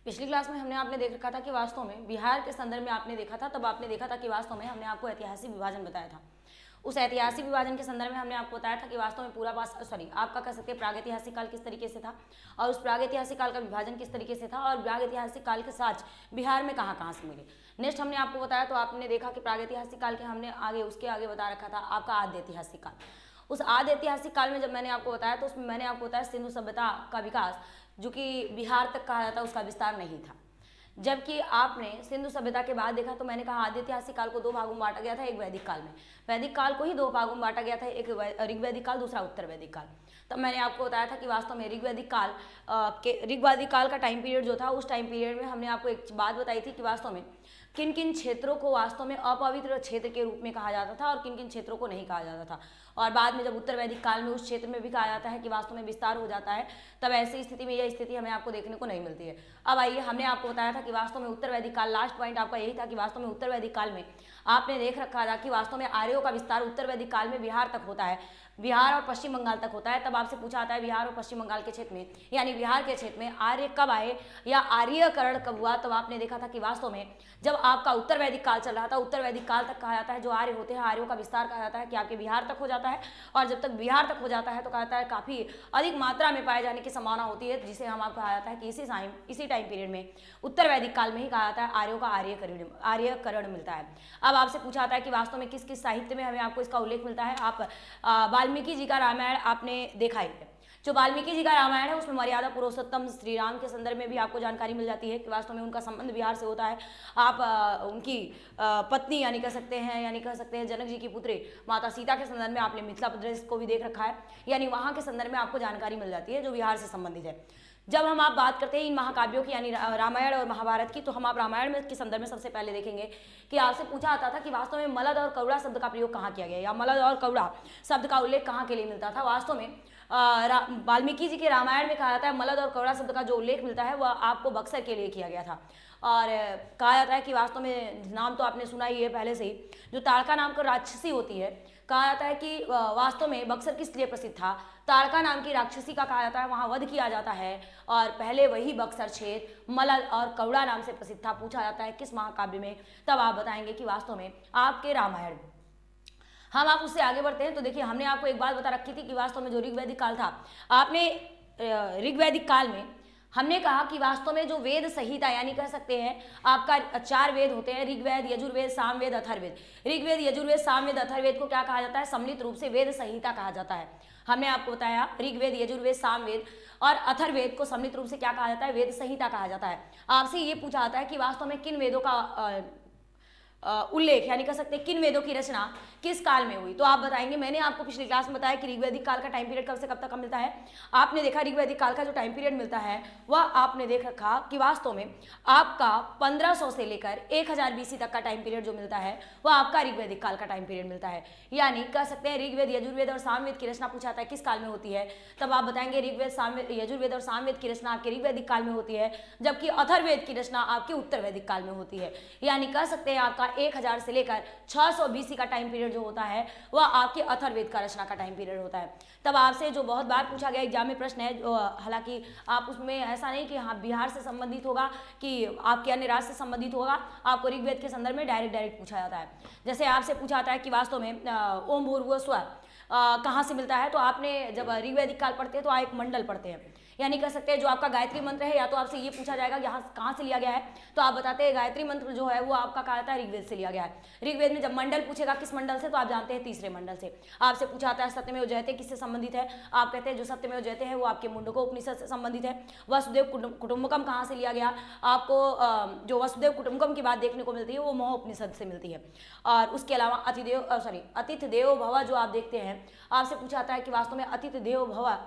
पिछली क्लास में हमने आपने देख रखा था कि वास्तव में बिहार के संदर्भ में आपने देखा था, तब आपने देखा था कि वास्तव में हमने आपको ऐतिहासिक विभाजन बताया था। उस ऐतिहासिक विभाजन के संदर्भ में हमने आपको बताया था कि वास्तव में पूरा आपका कह सकते हैं प्रागैतिहासिक काल किस तरीके से था और उस प्रागैतिहासिक काल का विभाजन किस तरीके से था और प्रागैतिहासिक काल के साथ बिहार में कहाँ कहाँ से मिले। नेक्स्ट हमने आपको बताया, तो आपने देखा कि प्रागैतिहासिक काल के हमने उसके आगे बता रखा था आपका आद्य ऐतिहासिक काल। उस आद्य ऐतिहासिक काल में जब मैंने आपको बताया तो उसमें मैंने आपको बताया सिंधु सभ्यता का विकास जो कि बिहार तक कहा जाता है उसका विस्तार नहीं था। जबकि आपने सिंधु सभ्यता के बाद देखा तो मैंने कहा आद्य ऐतिहासिक काल को दो भागों में बांटा गया था, एक वैदिक काल में, वैदिक काल को ही दो भागों में बांटा गया था, एक ऋग्वैदिक काल, दूसरा उत्तर वैदिक काल। तब मैंने आपको बताया था कि वास्तव में ऋग्वैदिक काल का टाइम पीरियड जो था, उस टाइम पीरियड में हमने आपको एक बात बताई थी कि वास्तव में किन किन क्षेत्रों को वास्तव में अपवित्र क्षेत्र के रूप में कहा जाता था और किन किन क्षेत्रों को नहीं कहा जाता था। और बाद में जब उत्तर वैदिक काल में उस क्षेत्र में भी कहा जाता है कि वास्तव में विस्तार हो जाता है, तब ऐसी स्थिति में यह स्थिति हमें आपको देखने को नहीं मिलती है। अब आइए, हमने आपको बताया था कि वास्तव में उत्तर वैदिक काल, लास्ट पॉइंट आपका यही था कि वास्तव में उत्तर वैदिक काल में आपने देख रखा था कि वास्तव में आर्यों का विस्तार उत्तर वैदिक काल में बिहार तक होता है, बिहार और पश्चिम बंगाल तक होता है। तब आपसे पूछा आता है बिहार और पश्चिम बंगाल के क्षेत्र में यानी बिहार के क्षेत्र में आर्य कब आए या आर्यकरण कब हुआ। तब आपने देखा था कि वास्तव में जब आपका उत्तर वैदिक काल चल रहा था, उत्तर वैदिक काल तक कहा जाता है जो आर्य होते हैं, आर्यों का विस्तार कहा जाता है कि आपके बिहार तक हो जाता है, और जब तक बिहार तक हो जाता है तो कहा जाता है काफ़ी अधिक मात्रा में पाए जाने की संभावना होती है, जिसे हम आपको कहा जाता है कि इसी टाइम पीरियड में उत्तर वैदिक काल में ही कहा जाता है आर्यों का आर्यकरण मिलता है। अब आपसे पूछा जाता है कि वास्तव में किस किस साहित्य में हमें आपको इसका उल्लेख मिलता है। आप वाल्मीकि जी का रामायण आपने देखा ही है, जो वाल्मीकि जी का रामायण है उसमें मर्यादा पुरुषोत्तम श्री राम के संदर्भ में भी आपको जानकारी मिल जाती है कि वास्तव में उनका संबंध बिहार से होता है। आप उनकी पत्नी यानी कह सकते हैं जनक जी की पुत्री माता सीता के संदर्भ में आपने मिथिला प्रदेश को भी देख रखा है, यानी वहाँ के संदर्भ में आपको जानकारी मिल जाती है जो बिहार से संबंधित है। जब हम आप बात करते हैं इन महाकाव्यों की यानी रामायण और महाभारत की, तो हम आप रामायण में के संदर्भ में सबसे पहले देखेंगे कि आपसे पूछा जाता था कि वास्तव में मलद और कौड़ा शब्द का प्रयोग कहाँ किया गया या मलद और कौड़ा शब्द का उल्लेख कहाँ के लिए मिलता था। वास्तव में वाल्मीकि जी के रामायण में कहा जाता है मलद और कौड़ा शब्द का जो उल्लेख मिलता है वह आपको बक्सर के लिए किया गया था। और कहा जाता है कि वास्तव में नाम तो आपने सुना ही है पहले से ही, जो ताड़का नाम का राक्षसी होती है, कहा जाता है कि वास्तव में बक्सर किस लिए प्रसिद्ध था। ताड़का नाम की राक्षसी का कहा जाता है वहाँ वध किया जाता है और पहले वही बक्सर क्षेत्र मलद और कौड़ा नाम से प्रसिद्ध था। पूछा जाता है किस महाकाव्य में, तब आप बताएंगे कि वास्तव में आपके रामायण में। हम आप उससे आगे बढ़ते हैं तो देखिए, हमने आपको एक बात बता रखी थी कि वास्तव में जो ऋग्वैदिक काल था, आपने ऋग्वैदिक काल में हमने कहा कि वास्तव में जो वेद संहिता यानी कह सकते हैं आपका 4 वेद होते हैं, ऋग्वेद, यजुर्वेद, सामवेद, अथर्ववेद। ऋग्वेद, यजुर्वेद, सामवेद, अथर्ववेद को क्या कहा जाता है, सम्मिलित रूप से वेद संहिता कहा जाता है। हमने आपको बताया ऋग्वेद, यजुर्वेद, सामवेद और अथर्ववेद को सम्मिलित रूप से क्या कहा जाता है, वेद संहिता कहा जाता है। आपसे ये पूछा जाता है कि वास्तव में किन वेदों का उल्लेख यानी कह सकते हैं किन वेदों की रचना किस काल में हुई, तो आप बताएंगे। मैंने आपको पिछली क्लास में बताया कि ऋग्वैदिक काल का टाइम पीरियड कब से कब तक का मिलता है। आपने देखा ऋग्वैदिक काल का जो टाइम पीरियड मिलता है वह आपने देख रखा कि वास्तव में आपका 1500 से लेकर 1000 BC तक का टाइम पीरियड जो मिलता है वह आपका ऋग्वैदिक काल का टाइम पीरियड मिलता है। यानी कह सकते हैं ऋग्वेद, यजुर्वेद और सामवेद की रचना पूछा जाता है किस काल में होती है, तब आप बताएंगे ऋग्वेद, सामवेद, यजुर्वेद और सामवेद की रचना आपके ऋग्वैदिक काल में होती है, जबकि अथर्ववेद की रचना आपके उत्तर वैदिक काल में होती है। यानी कह सकते हैं आपका 1000 से लेकर 600 BC का टाइम पीरियड जो होता है वह आपके अथर्ववेद का रचना का टाइम पीरियड होता है। तब आपसे जो बहुत बार पूछा गया एग्जाम में प्रश्न है, हालांकि आप उसमें ऐसा नहीं कि हाँ बिहार से संबंधित होगा कि आपके अन्य राज्य से संबंधित होगा, आपको ऋग्वेद के संदर्भ में डायरेक्ट पूछा जाता है। जैसे आपसे पूछा जाता है कि वास्तव में ओम भूर्भुवः स्वः कहाँ से मिलता है, तो आपने जब ऋग्वैदिक काल पढ़ते हैं तो आप एक मंडल पढ़ते हैं, यानी कह सकते हैं जो आपका गायत्री मंत्र है, या तो आपसे ये पूछा जाएगा यहाँ कहाँ से लिया गया है, तो आप बताते हैं गायत्री मंत्र जो है वो आपका कहा जाता है ऋग्वेद से लिया गया है। ऋग्वेद में जब मंडल पूछेगा किस मंडल से, तो आप जानते हैं तीसरे मंडल से। आपसे पूछा जाता है सत्यमेव जयते किससे संबंधित है, आप कहते हैं जो सत्यमेव जयते हैं वो आपके मुंडको उपनिषद से संबंधित है। वसुदेव कुटुंबकम कहाँ से लिया गया, आपको जो वसुदेव कुटुंबकम की बात देखने को मिलती है वो मोह उपनिषद से मिलती है। और उसके अलावा अतिथि देवो भव जो आप देखते हैं, आपसे पूछा जाता है कि वास्तव में अतिथि देवो भव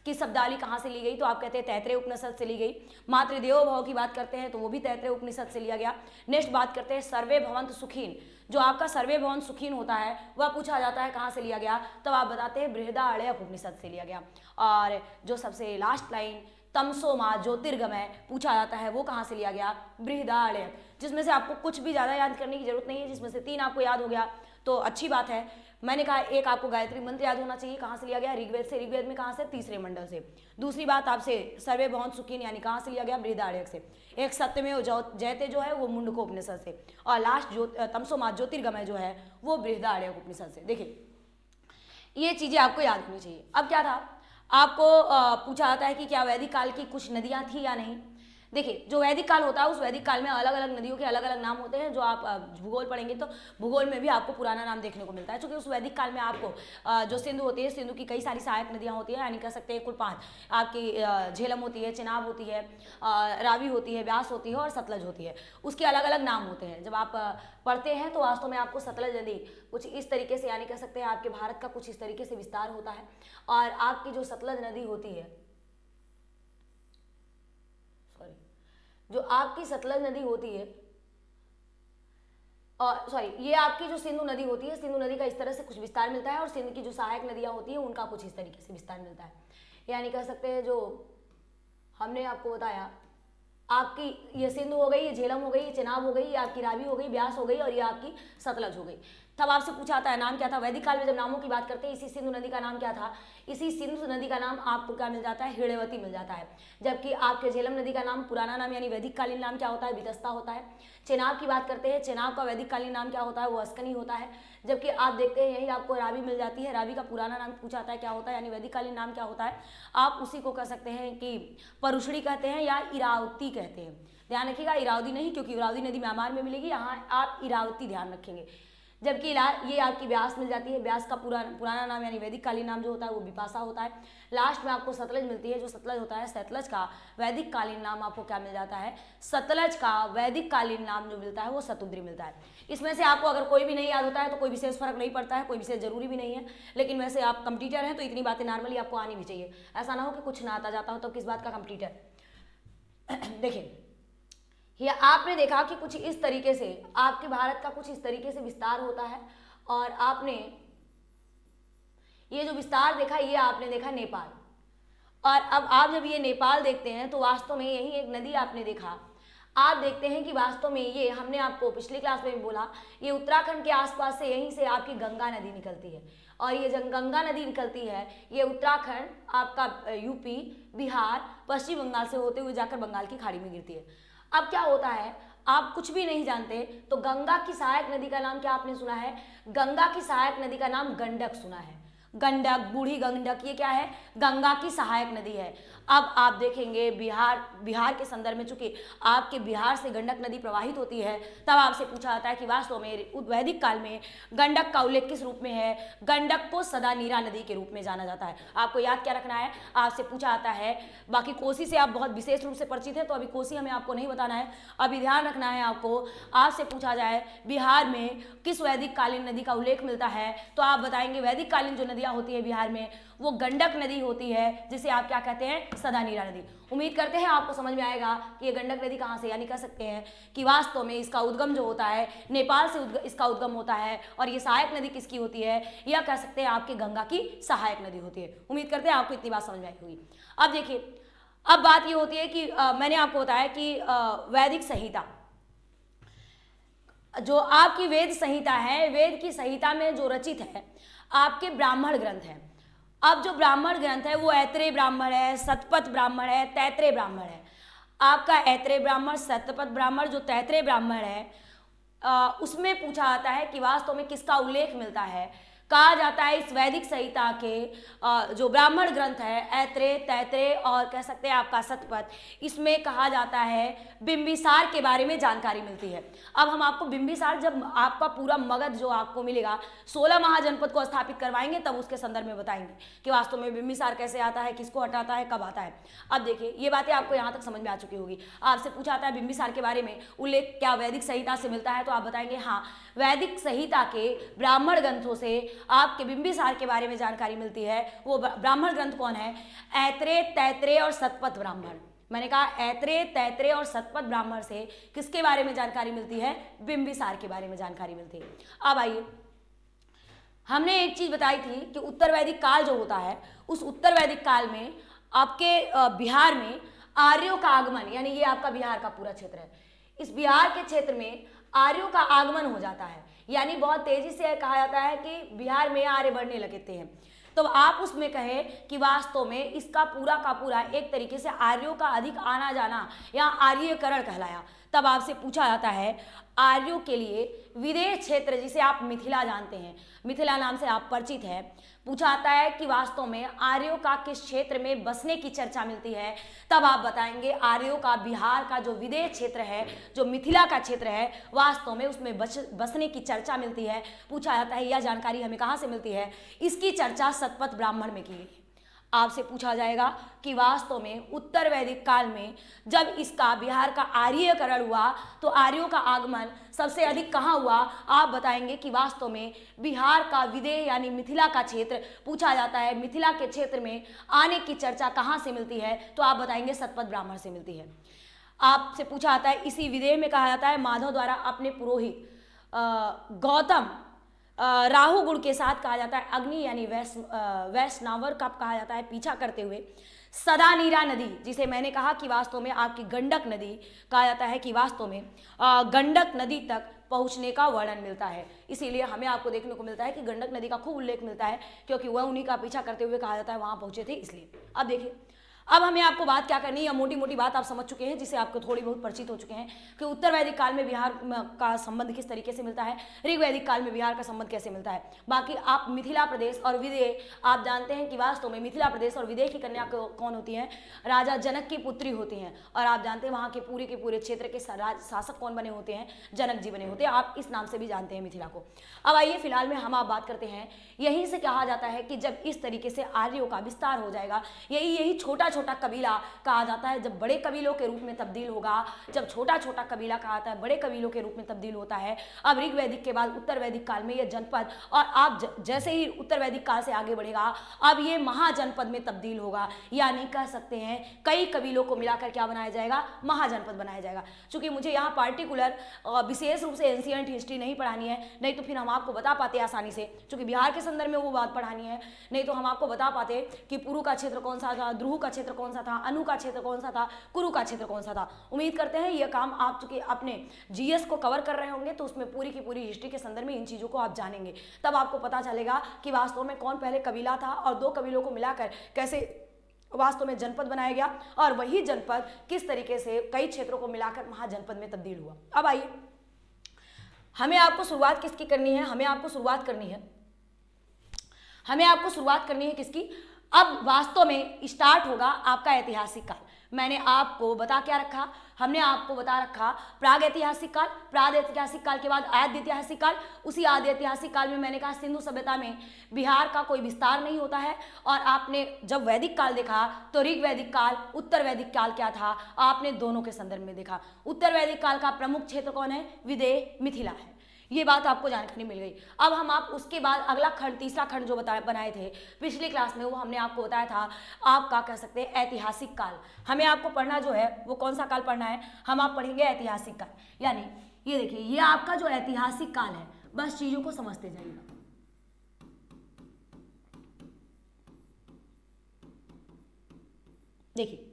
की शब्दावली कहाँ से ली गई, तो आप कहते हैं तैत्रेय उपनिषद से ली गई। मातृदेवो भव की बात करते हैं तो वो भी तैत्रेय उपनिषद से लिया गया। नेक्स्ट बात करते हैं सर्वे भवन्तु सुखीन, जो आपका सर्वे भवन सुखीन होता है वह पूछा जाता है कहाँ से लिया गया, तब आप बताते हैं बृहदारण्यक उपनिषद से लिया गया। और जो सबसे लास्ट लाइन तमसो मा ज्योतिर्गमय पूछा जाता है वो कहाँ से लिया गया, बृहदारण्यक, जिसमें से आपको कुछ भी ज़्यादा याद करने की जरूरत नहीं है, जिसमें से 3 आपको याद हो गया तो अच्छी बात है। मैंने कहा एक आपको गायत्री मंत्र याद होना चाहिए, कहाँ से लिया गया, ऋग्वेद से। ऋग्वेद में कहाँ से, तीसरे मंडल से। दूसरी बात आपसे सर्वे भवन्तु सुखिन यानी कहाँ से लिया गया, बृहदारण्यक से। एक सत्यमेव जयते जो है वो मुंडकोपनिषद से, और लास्ट तमसो मा ज्योतिर्गमय जो है वो बृहदारण्यक उपनिषद से। देखिए ये चीजें आपको याद होनी चाहिए। अब क्या था, आपको पूछा जाता है कि क्या वैदिक काल की कुछ नदियां थी या नहीं। देखिए जो वैदिक काल होता है उस वैदिक काल में अलग अलग नदियों के अलग अलग नाम होते हैं। जो आप भूगोल पढ़ेंगे तो भूगोल में भी आपको पुराना नाम देखने को मिलता है, क्योंकि उस वैदिक काल में आपको जो सिंधु होती है, सिंधु की कई सारी सहायक नदियां होती हैं, यानी कह सकते हैं कुल 5 आपकी झेलम होती है, चिनाब होती है, रावी होती है, ब्यास होती है और सतलज होती है। उसके अलग अलग नाम होते हैं। जब आप पढ़ते हैं तो वास्तव में आपको सतलज नदी कुछ इस तरीके से, यानी कह सकते हैं आपके भारत का कुछ इस तरीके से विस्तार होता है। और आपकी जो सतलज नदी होती है, जो आपकी सतलज नदी होती है, और ये आपकी जो सिंधु नदी होती है, सिंधु नदी का इस तरह से कुछ विस्तार मिलता है, और सिंधु की जो सहायक नदियां होती हैं उनका कुछ इस तरीके से विस्तार मिलता है। यानी कह सकते हैं जो हमने आपको बताया, आपकी ये सिंधु हो गई, ये झेलम हो गई, ये चिनाब हो गई, ये आपकी रावी हो गई, ब्यास हो गई, और ये आपकी सतलज हो गई। तब आपसे पूछा जाता है नाम क्या था। वैदिक काल में जब नामों की बात करते हैं, इसी सिंधु नदी का नाम क्या था, इसी सिंधु नदी का नाम आपको क्या मिल जाता है, हिड़वती मिल जाता है। जबकि आपके झेलम नदी का नाम, पुराना नाम यानी वैदिक कालीन नाम क्या होता है, वितस्ता होता है। चेनाब की बात करते हैं, चेनाब का वैदिक कालीन नाम क्या होता है, वो अस्कनी होता है। जबकि आप देखते हैं यही आपको रावी मिल जाती है, रावी का पुराना नाम पूछा जाता है क्या होता है, यानी वैदिक कालीन नाम क्या होता है, आप उसी को कह सकते हैं कि परुषणी कहते हैं या इरावती कहते हैं। ध्यान रखिएगा, इरावती नहीं, क्योंकि इरावती नदी म्यांमार में मिलेगी, यहाँ आप इरावती ध्यान रखेंगे। जबकि ये आपकी ब्यास मिल जाती है, ब्यास का पुराना नाम यानी वैदिक कालीन नाम जो होता है वो बिपाशा होता है। लास्ट में आपको सतलज मिलती है, जो सतलज होता है, सतलज का वैदिक कालीन नाम आपको क्या मिल जाता है, सतलज का वैदिक कालीन नाम जो मिलता है वो शतुद्री मिलता है। इसमें से आपको अगर कोई भी नहीं याद होता है तो कोई विशेष फर्क नहीं पड़ता है, कोई विशेष जरूरी भी नहीं है। लेकिन वैसे आप कंप्यूटर हैं तो इतनी बातें नॉर्मली आपको आनी भी चाहिए, ऐसा ना हो कि कुछ ना आता जाता हो तो किस बात का कंप्यूटर। देखिए ये आपने देखा कि कुछ इस तरीके से आपके भारत का कुछ इस तरीके से विस्तार होता है, और आपने ये जो विस्तार देखा ये आपने देखा नेपाल। और अब आप जब ये नेपाल देखते हैं तो वास्तव में यही एक नदी आपने देखा, आप देखते हैं कि वास्तव में ये हमने आपको पिछली क्लास में भी बोला, ये उत्तराखंड के आसपास से यहीं से आपकी गंगा नदी निकलती है। और ये जब गंगा नदी निकलती है ये उत्तराखंड, आपका यूपी, बिहार, पश्चिम बंगाल से होते हुए जाकर बंगाल की खाड़ी में गिरती है। अब क्या होता है, आप कुछ भी नहीं जानते तो गंगा की सहायक नदी का नाम क्या आपने सुना है, गंगा की सहायक नदी का नाम गंडक सुना है। गंडक, बूढ़ी गंडक, ये क्या है, गंगा की सहायक नदी है। अब आप देखेंगे बिहार के संदर्भ में, चूंकि आपके बिहार से गंडक नदी प्रवाहित होती है, तब आपसे पूछा जाता है कि वास्तव में वैदिक काल में गंडक का उल्लेख किस रूप में है, गंडक को सदा नीरा नदी के रूप में जाना जाता है। आपको याद क्या रखना है, आपसे पूछा जाता है, बाकी कोसी से आप बहुत विशेष रूप से परिचित हैं तो अभी कोसी हमें आपको नहीं बताना है, अभी ध्यान रखना है आपको। आपसे पूछा जाए बिहार में किस वैदिक कालीन नदी का उल्लेख मिलता है, तो आप बताएंगे वैदिक कालीन जो नदियां होती है बिहार में वो गंडक नदी होती है, जिसे आप क्या कहते हैं, सदा नीरा नदी। उम्मीद करते हैं आपको समझ में आएगा कि ये गंडक नदी कहाँ से, यानी कह सकते हैं कि वास्तव में इसका उद्गम जो होता है नेपाल से इसका उद्गम होता है, और ये सहायक नदी किसकी होती है, या कह सकते हैं आपके गंगा की सहायक नदी होती है। उम्मीद करते हैं आपको इतनी बात समझ में आई होगी। अब देखिए, अब बात ये होती है कि मैंने आपको बताया कि वैदिक संहिता, जो आपकी वेद संहिता है, वेद की संहिता में जो रचित है आपके ब्राह्मण ग्रंथ है। अब जो ब्राह्मण ग्रंथ है वो ऐत्रेय ब्राह्मण है, शतपथ ब्राह्मण है, तैत्रेय ब्राह्मण है। आपका ऐत्रेय ब्राह्मण, शतपथ ब्राह्मण, जो तैत्रेय ब्राह्मण है उसमें पूछा जाता है कि वास्तव में किसका उल्लेख मिलता है। कहा जाता है इस वैदिक संहिता के जो ब्राह्मण ग्रंथ है ऐत्रेय, तैत्रेय और कह सकते हैं आपका शतपथ, इसमें कहा जाता है बिंबिसार के बारे में जानकारी मिलती है। अब हम आपको बिंबिसार, जब आपका पूरा मगध जो आपको मिलेगा 16 महाजनपद को स्थापित करवाएंगे तब उसके संदर्भ में बताएंगे कि वास्तव में बिंबिसार कैसे आता है, किसको हटाता है, कब आता है। अब देखिए ये बातें आपको यहाँ तक समझ में आ चुकी होगी। आपसे पूछा जाता है बिंबिसार के बारे में उल्लेख क्या वैदिक संहिता से मिलता है, तो आप बताएंगे हाँ, वैदिक संहिता के ब्राह्मण ग्रंथों से आपके बिंबिसार के बारे में जानकारी मिलती है। वो ब्राह्मण ग्रंथ कौन है, ऐत्रेय, तैत्रेय और शतपथ ब्राह्मण। मैंने कहा ऐत्रेय, तैत्रेय और शतपथ ब्राह्मण से किसके बारे में जानकारी मिलती है, बिंबिसार के बारे में जानकारी मिलती है। अब आइए, हमने एक चीज बताई थी कि उत्तर वैदिक काल जो होता है उस उत्तर वैदिक काल में आपके बिहार में आर्यों का आगमन, यानी ये आपका बिहार का पूरा क्षेत्र है, इस बिहार के क्षेत्र में आर्यों का आगमन हो जाता है, यानी बहुत तेजी से कहा जाता है कि बिहार में आर्य बढ़ने लगते हैं। तो आप उसमें कहें कि वास्तव में इसका पूरा का पूरा एक तरीके से आर्यों का अधिक आना जाना या आर्यकरण कहलाया। तब आपसे पूछा जाता है आर्यों के लिए विदेश क्षेत्र, जिसे आप मिथिला जानते हैं, मिथिला नाम से आप परिचित है, पूछा जाता है कि वास्तव में आर्यों का किस क्षेत्र में बसने की चर्चा मिलती है। तब आप बताएंगे आर्यों का बिहार का जो विदेश क्षेत्र है, जो मिथिला का क्षेत्र है, वास्तव में उसमें बसने की चर्चा मिलती है। पूछा जाता है यह जानकारी हमें कहाँ से मिलती है, इसकी चर्चा शतपथ ब्राह्मण में की गई। आपसे पूछा जाएगा कि वास्तव में उत्तर वैदिक काल में जब इसका बिहार का आर्यकरण हुआ तो आर्यों का आगमन सबसे अधिक कहाँ हुआ। आप बताएंगे कि वास्तव में बिहार का विदेह यानी मिथिला का क्षेत्र। पूछा जाता है मिथिला के क्षेत्र में आने की चर्चा कहाँ से मिलती है, तो आप बताएंगे शतपथ ब्राह्मण से मिलती है। आपसे पूछा जाता है इसी विदेह में कहा जाता है माधव द्वारा अपने पुरोहित गौतम राहु गुण के साथ कहा जाता है अग्नि यानी वैष्णवर का कहा जाता है पीछा करते हुए सदा नीरा नदी, जिसे मैंने कहा कि वास्तव में आपकी गंडक नदी कहा जाता है कि वास्तव में गंडक नदी तक पहुंचने का वर्णन मिलता है। इसीलिए हमें आपको देखने को मिलता है कि गंडक नदी का खूब उल्लेख मिलता है, क्योंकि वह उन्हीं का पीछा करते हुए कहा जाता है वहां पहुंचे थे इसलिए। अब देखिए अब हमें आपको बात क्या करनी है, या मोटी मोटी बात आप समझ चुके हैं, जिसे आपको थोड़ी बहुत परिचित हो चुके हैं कि उत्तर वैदिक काल में बिहार का संबंध किस तरीके से मिलता है, ऋग वैदिक काल में बिहार का संबंध कैसे मिलता है। बाकी आप मिथिला प्रदेश और विदेह आप जानते हैं कि वास्तव में मिथिला प्रदेश और विदेह की कन्या कौन होती है, राजा जनक की पुत्री होती हैं। और आप जानते हैं वहाँ के पूरे क्षेत्र के शासक कौन बने होते हैं, जनक जी बने होते हैं। आप इस नाम से भी जानते हैं मिथिला को। अब आइए फिलहाल में हम आप बात करते हैं, यहीं से कहा जाता है कि जब इस तरीके से आर्यों का विस्तार हो जाएगा, यही छोटा छोटा कबीला कहा जाता है जब बड़े कबीलों के रूप में तब्दील होगा, जब छोटा छोटा कबीला कहा जाता है बड़े कबीलों के रूप में तब्दील होता है। अब ऋग वैदिक के बाद उत्तर वैदिक काल में यह जनपद, और आप जैसे ही उत्तर वैदिक काल से आगे बढ़ेगा अब ये महाजनपद में तब्दील होगा, यानी कह सकते हैं कई कबीलों को मिलाकर क्या बनाया जाएगा, महाजनपद बनाया जाएगा। चूंकि मुझे यहाँ पार्टिकुलर विशेष रूप से एंशिएंट हिस्ट्री नहीं पढ़ानी है, नहीं तो फिर हम आपको बता पाते आसानी से, चूंकि बिहार के संदर्भ में वो बात पढ़ानी है, नहीं तो हम आपको बता पाते कि पुरु का क्षेत्र कौन सा था, द्रुह का क्षेत्र कौन सा था, अनु का क्षेत्र कौन सा था, कुरु का क्षेत्र कौन सा था। उम्मीद करते हैं यह काम आप चूंकि अपने जीएस को कवर कर रहे होंगे तो उसमें पूरी की पूरी हिस्ट्री के संदर्भ में इन चीजों को आप जानेंगे, तब आपको पता चलेगा कि वास्तव में कौन पहले कबीला था और दो कबीलों को मिलाकर कैसे वास्तव में जनपद बनाया गया, और वही जनपद किस तरीके से कई क्षेत्रों को मिलाकर महाजनपद में तब्दील हुआ। अब आइए हमें आपको शुरुआत किसकी करनी है, हमें आपको शुरुआत करनी है किसकी। अब वास्तव में स्टार्ट होगा आपका ऐतिहासिक काल। मैंने आपको बता क्या रखा, हमने आपको बता रखा प्राग ऐतिहासिक काल के बाद आद्य ऐतिहासिक काल। उसी आद्य ऐतिहासिक काल में मैंने कहा सिंधु सभ्यता में बिहार का कोई विस्तार नहीं होता है। और आपने जब वैदिक काल देखा तो ऋग वैदिक काल, उत्तर वैदिक काल क्या था, आपने दोनों के संदर्भ में देखा। उत्तर वैदिक काल का प्रमुख क्षेत्र कौन है, विदेह मिथिला है, ये बात आपको जानकारी मिल गई। अब हम आप उसके बाद अगला खंड, तीसरा खंड जो बनाए थे पिछली क्लास में, वो हमने आपको बताया था आपका कह सकते हैं ऐतिहासिक काल। हमें आपको पढ़ना जो है वो कौन सा काल पढ़ना है, हम आप पढ़ेंगे ऐतिहासिक काल। यानी ये देखिए ये आपका जो ऐतिहासिक काल है, बस चीजों को समझते जाइएगा। देखिए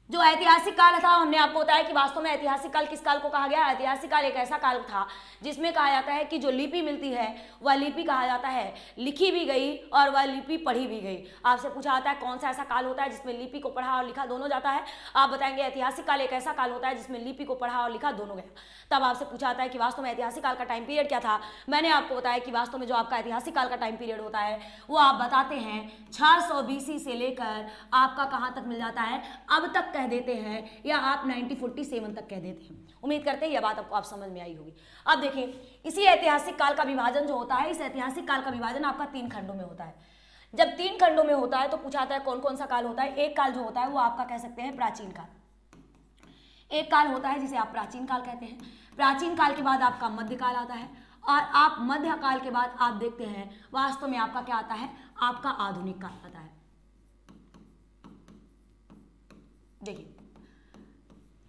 जो ऐतिहासिक काल था हमने आपको बताया कि वास्तव में ऐतिहासिक काल किस काल को कहा गया। ऐतिहासिक काल एक ऐसा काल था जिसमें कहा जाता है कि जो लिपि मिलती है वह लिपि कहा जाता है लिखी भी गई और वह लिपि पढ़ी भी गई। आपसे पूछा जाता है कौन सा ऐसा काल होता है जिसमें लिपि को पढ़ा और लिखा दोनों जाता है, आप बताएंगे ऐतिहासिक काल एक ऐसा काल होता है जिसमें लिपि को पढ़ा और लिखा दोनों गया। तब आपसे पूछा जाता है कि वास्तव में ऐतिहासिक काल का टाइम पीरियड क्या था। मैंने आपको बताया कि वास्तव में जो आपका ऐतिहासिक काल का टाइम पीरियड होता है वो आप बताते हैं 600 BC से लेकर आपका कहाँ तक मिल जाता है, अब तक कह देते हैं, या आप 1947 तक कह देते हैं। उम्मीद करते हैं यह बात आपको समझ में आई होगी। अब देखिए इसी ऐतिहासिक काल का विभाजन जो होता है, इस ऐतिहासिक काल का विभाजन आपका 3 खंडों में होता है। जब 3 खंडों में होता है तो पूछा जाता है कौन कौन सा काल होता है। एक काल जो होता है वो आपका कह सकते हैं प्राचीन काल, एक काल होता है जिसे आप प्राचीन काल कहते हैं। प्राचीन काल के बाद आपका मध्यकाल आता है, और आप मध्यकाल के बाद आप देखते हैं वास्तव में आपका क्या आता है, आपका आधुनिक काल आता है। देखिए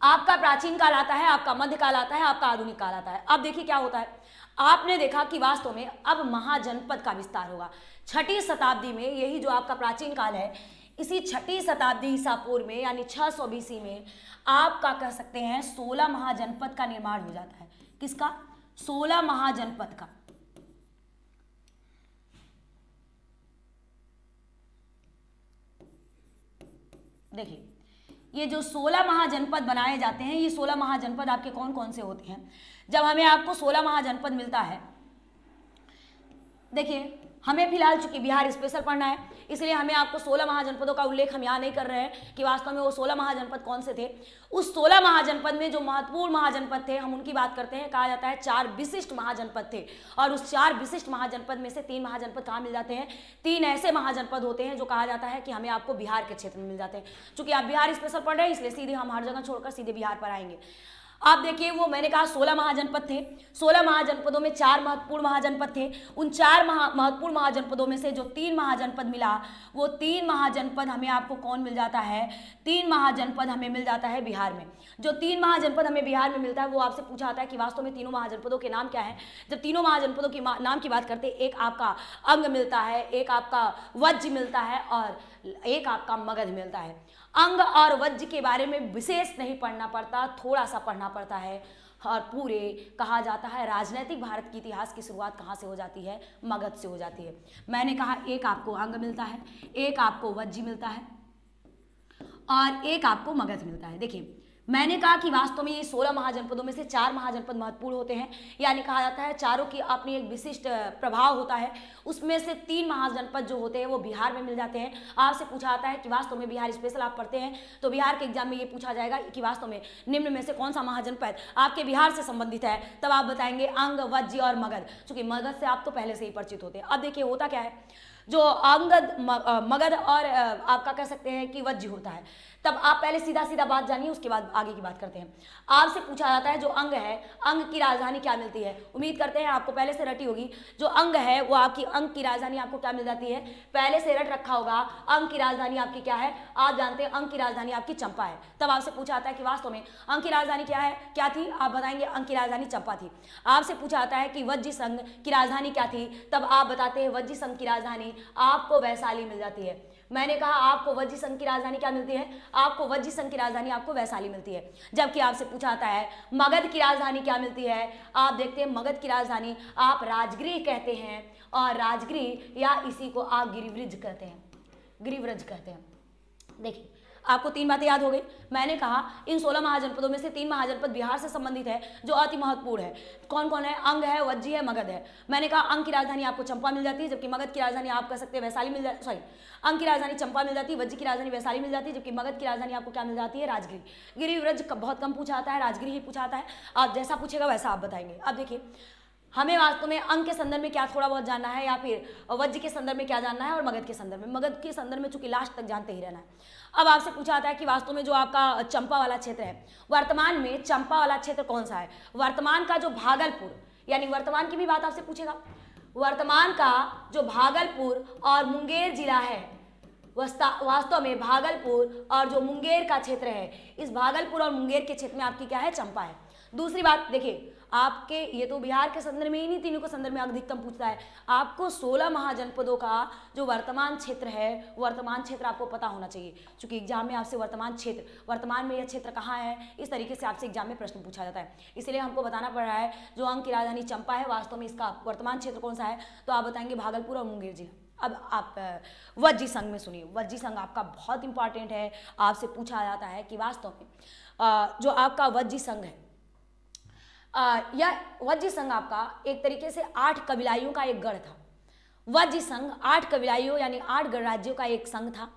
आपका प्राचीन काल आता है, आपका मध्यकाल आता है, आपका आधुनिक काल आता है। अब देखिए क्या होता है, आपने देखा कि वास्तव में अब महाजनपद का विस्तार होगा 6ठी शताब्दी में। यही जो आपका प्राचीन काल है इसी 6ठी शताब्दी ईसा पूर्व में यानी 600 BC में आपका कह सकते हैं 16 महाजनपद का निर्माण हो जाता है। किसका? 16 महाजनपद का। देखिए ये जो 16 महाजनपद बनाए जाते हैं, ये 16 महाजनपद आपके कौन कौन से होते हैं? जब हमें आपको 16 महाजनपद मिलता है, देखिए हमें फिलहाल चूंकि बिहार स्पेशल पढ़ना है इसलिए हमें आपको 16 महाजनपदों का उल्लेख हम यहाँ नहीं कर रहे हैं कि वास्तव में वो 16 महाजनपद कौन से थे। उस 16 महाजनपद में जो महत्वपूर्ण महाजनपद थे हम उनकी बात करते हैं। कहा जाता है 4 विशिष्ट महाजनपद थे और उस 4 विशिष्ट महाजनपद में से 3 महाजनपद कहाँ मिल जाते हैं? 3 ऐसे महाजनपद होते हैं जो कहा जाता है कि हमें आपको बिहार के क्षेत्र में मिल जाते हैं। चूंकि आप बिहार स्पेशल पढ़ रहे हैं इसलिए सीधे हम हर जगह छोड़कर सीधे बिहार पर आएंगे। आप देखिए वो मैंने कहा 16 महाजनपद थे। 16 महाजनपदों में 4 महत्वपूर्ण महाजनपद थे। उन 4 महत्वपूर्ण महाजनपदों में से जो 3 महाजनपद मिला वो 3 महाजनपद हमें आपको कौन मिल जाता है? 3 महाजनपद हमें मिल जाता है बिहार में। जो 3 महाजनपद हमें बिहार में मिलता है वो आपसे पूछा जाता है कि वास्तव में तीनों महाजनपदों के नाम क्या है। जब तीनों महाजनपदों की नाम की बात करते हैं, एक आपका अंग मिलता है, एक आपका वज्र मिलता है और एक आपका मगध मिलता है। अंग और वज्र के बारे में विशेष नहीं पढ़ना पड़ता, थोड़ा सा पढ़ना पड़ता है और पूरे कहा जाता है राजनीतिक भारत की इतिहास की शुरुआत कहाँ से हो जाती है? मगध से हो जाती है। मैंने कहा एक आपको अंग मिलता है, एक आपको वज्र मिलता है और एक आपको मगध मिलता है। देखिए मैंने कहा कि वास्तव में ये 16 महाजनपदों में से 4 महाजनपद महत्वपूर्ण होते हैं, यानी कहा जाता है चारों की अपनी एक विशिष्ट प्रभाव होता है। उसमें से 3 महाजनपद जो होते हैं वो बिहार में मिल जाते हैं। आपसे पूछा जाता है कि वास्तव में बिहार स्पेशल आप पढ़ते हैं तो बिहार के एग्जाम में ये पूछा जाएगा कि वास्तव में निम्न में से कौन सा महाजनपद आपके बिहार से संबंधित है, तब आप बताएंगे अंग, वज्र और मगध। चूंकि मगध से आप तो पहले से ही परिचित होते हैं। अब देखिए होता क्या है, जो अंगद मगध और आपका कह सकते हैं कि वज्र होता है, तब आप पहले सीधा सीधा बात जानिए उसके बाद आगे की बात करते हैं। आपसे पूछा जाता है जो अंग है, अंग की राजधानी क्या मिलती है? उम्मीद करते हैं आपको पहले से रटी होगी। जो अंग है वो आपकी अंग की राजधानी आपको क्या मिल जाती है? पहले से रट रखा होगा। अंग की राजधानी आपकी क्या है? आप जानते हैं अंग की राजधानी आपकी चंपा है। तब आपसे पूछा जाता है कि वास्तव में अंग की राजधानी क्या है, क्या थी? आप बताएंगे अंग की राजधानी चंपा थी। आपसे पूछा जाता है कि वज्र संघ की राजधानी क्या थी, तब आप बताते हैं वज्र संघ की राजधानी आपको वैशाली मिल जाती है। मैंने कहा आपको वज्र संघ की राजधानी क्या मिलती है? आपको वज्र संघ की राजधानी आपको वैशाली मिलती है। जबकि आपसे पूछा जाता है मगध की राजधानी क्या मिलती है, आप देखते हैं मगध की राजधानी आप राजगृह कहते हैं और राजगृह या इसी को आप गिरिव्रज कहते हैं, गिरिव्रज कहते हैं। देखिए आपको 3 बातें याद हो गई। मैंने कहा इन 16 महाजनपदों में से 3 महाजनपद बिहार से संबंधित है जो अति महत्वपूर्ण है। कौन कौन है? अंग है, वज्र है, मगध है। मैंने कहा अंग की राजधानी आपको चंपा मिल जाती है, जबकि मगध की राजधानी आप कह सकते हैं वैशाली मिल जाती, सॉरी अंग की राजधानी चंपा मिल जाती है, वज्र की राजधानी वैशाली मिल जाती है, जबकि मगध की राजधानी आपको क्या मिल जाती है? राजगृह। गिरिव्रज बहुत कम पूछा जाता है, राजगृह ही पूछा जाता है। आप जैसा पूछेगा वैसा आप बताएंगे। अब देखिए हमें वास्तव में अंग के संदर्भ में क्या थोड़ा बहुत जानना है या फिर वज्र के संदर्भ में क्या जानना है और मगध के संदर्भ में। मगध के संदर्भ में चूंकि लास्ट तक जानते ही रहना है। अब आपसे पूछा जाता है कि वास्तव में जो आपका चंपा वाला क्षेत्र है, वर्तमान में चंपा वाला क्षेत्र कौन सा है? वर्तमान का जो भागलपुर, यानी वर्तमान की भी बात आपसे पूछेगा। वर्तमान का जो भागलपुर और मुंगेर जिला है, वास्तव में भागलपुर और जो मुंगेर का क्षेत्र है, इस भागलपुर और मुंगेर के क्षेत्र में आपकी क्या है? चंपा है। दूसरी बात देखिए आपके ये तो बिहार के संदर्भ में ही नहीं, तीनों के संदर्भ में अधिकतम पूछता है। आपको 16 महाजनपदों का जो वर्तमान क्षेत्र है, वर्तमान क्षेत्र आपको पता होना चाहिए। चूंकि एग्जाम में आपसे वर्तमान क्षेत्र, वर्तमान में यह क्षेत्र कहाँ है, इस तरीके से आपसे एग्जाम में प्रश्न पूछा जाता है। इसलिए हमको बताना पड़ रहा है जो अंग की राजधानी चंपा है, वास्तव में इसका वर्तमान क्षेत्र कौन सा है, तो आप बताएंगे भागलपुर और मुंगेर जिला। अब आप वज्र संघ में सुनिए। वज्र संघ आपका बहुत इंपॉर्टेंट है। आपसे पूछा जाता है कि वास्तव में जो आपका वज्र संघ है, यह वज्र संघ आपका एक तरीके से 8 कबीलाइयों का एक गढ़ था। वज्र संघ 8 कबीलाइयों यानी 8 गणराज्यों का एक संघ था,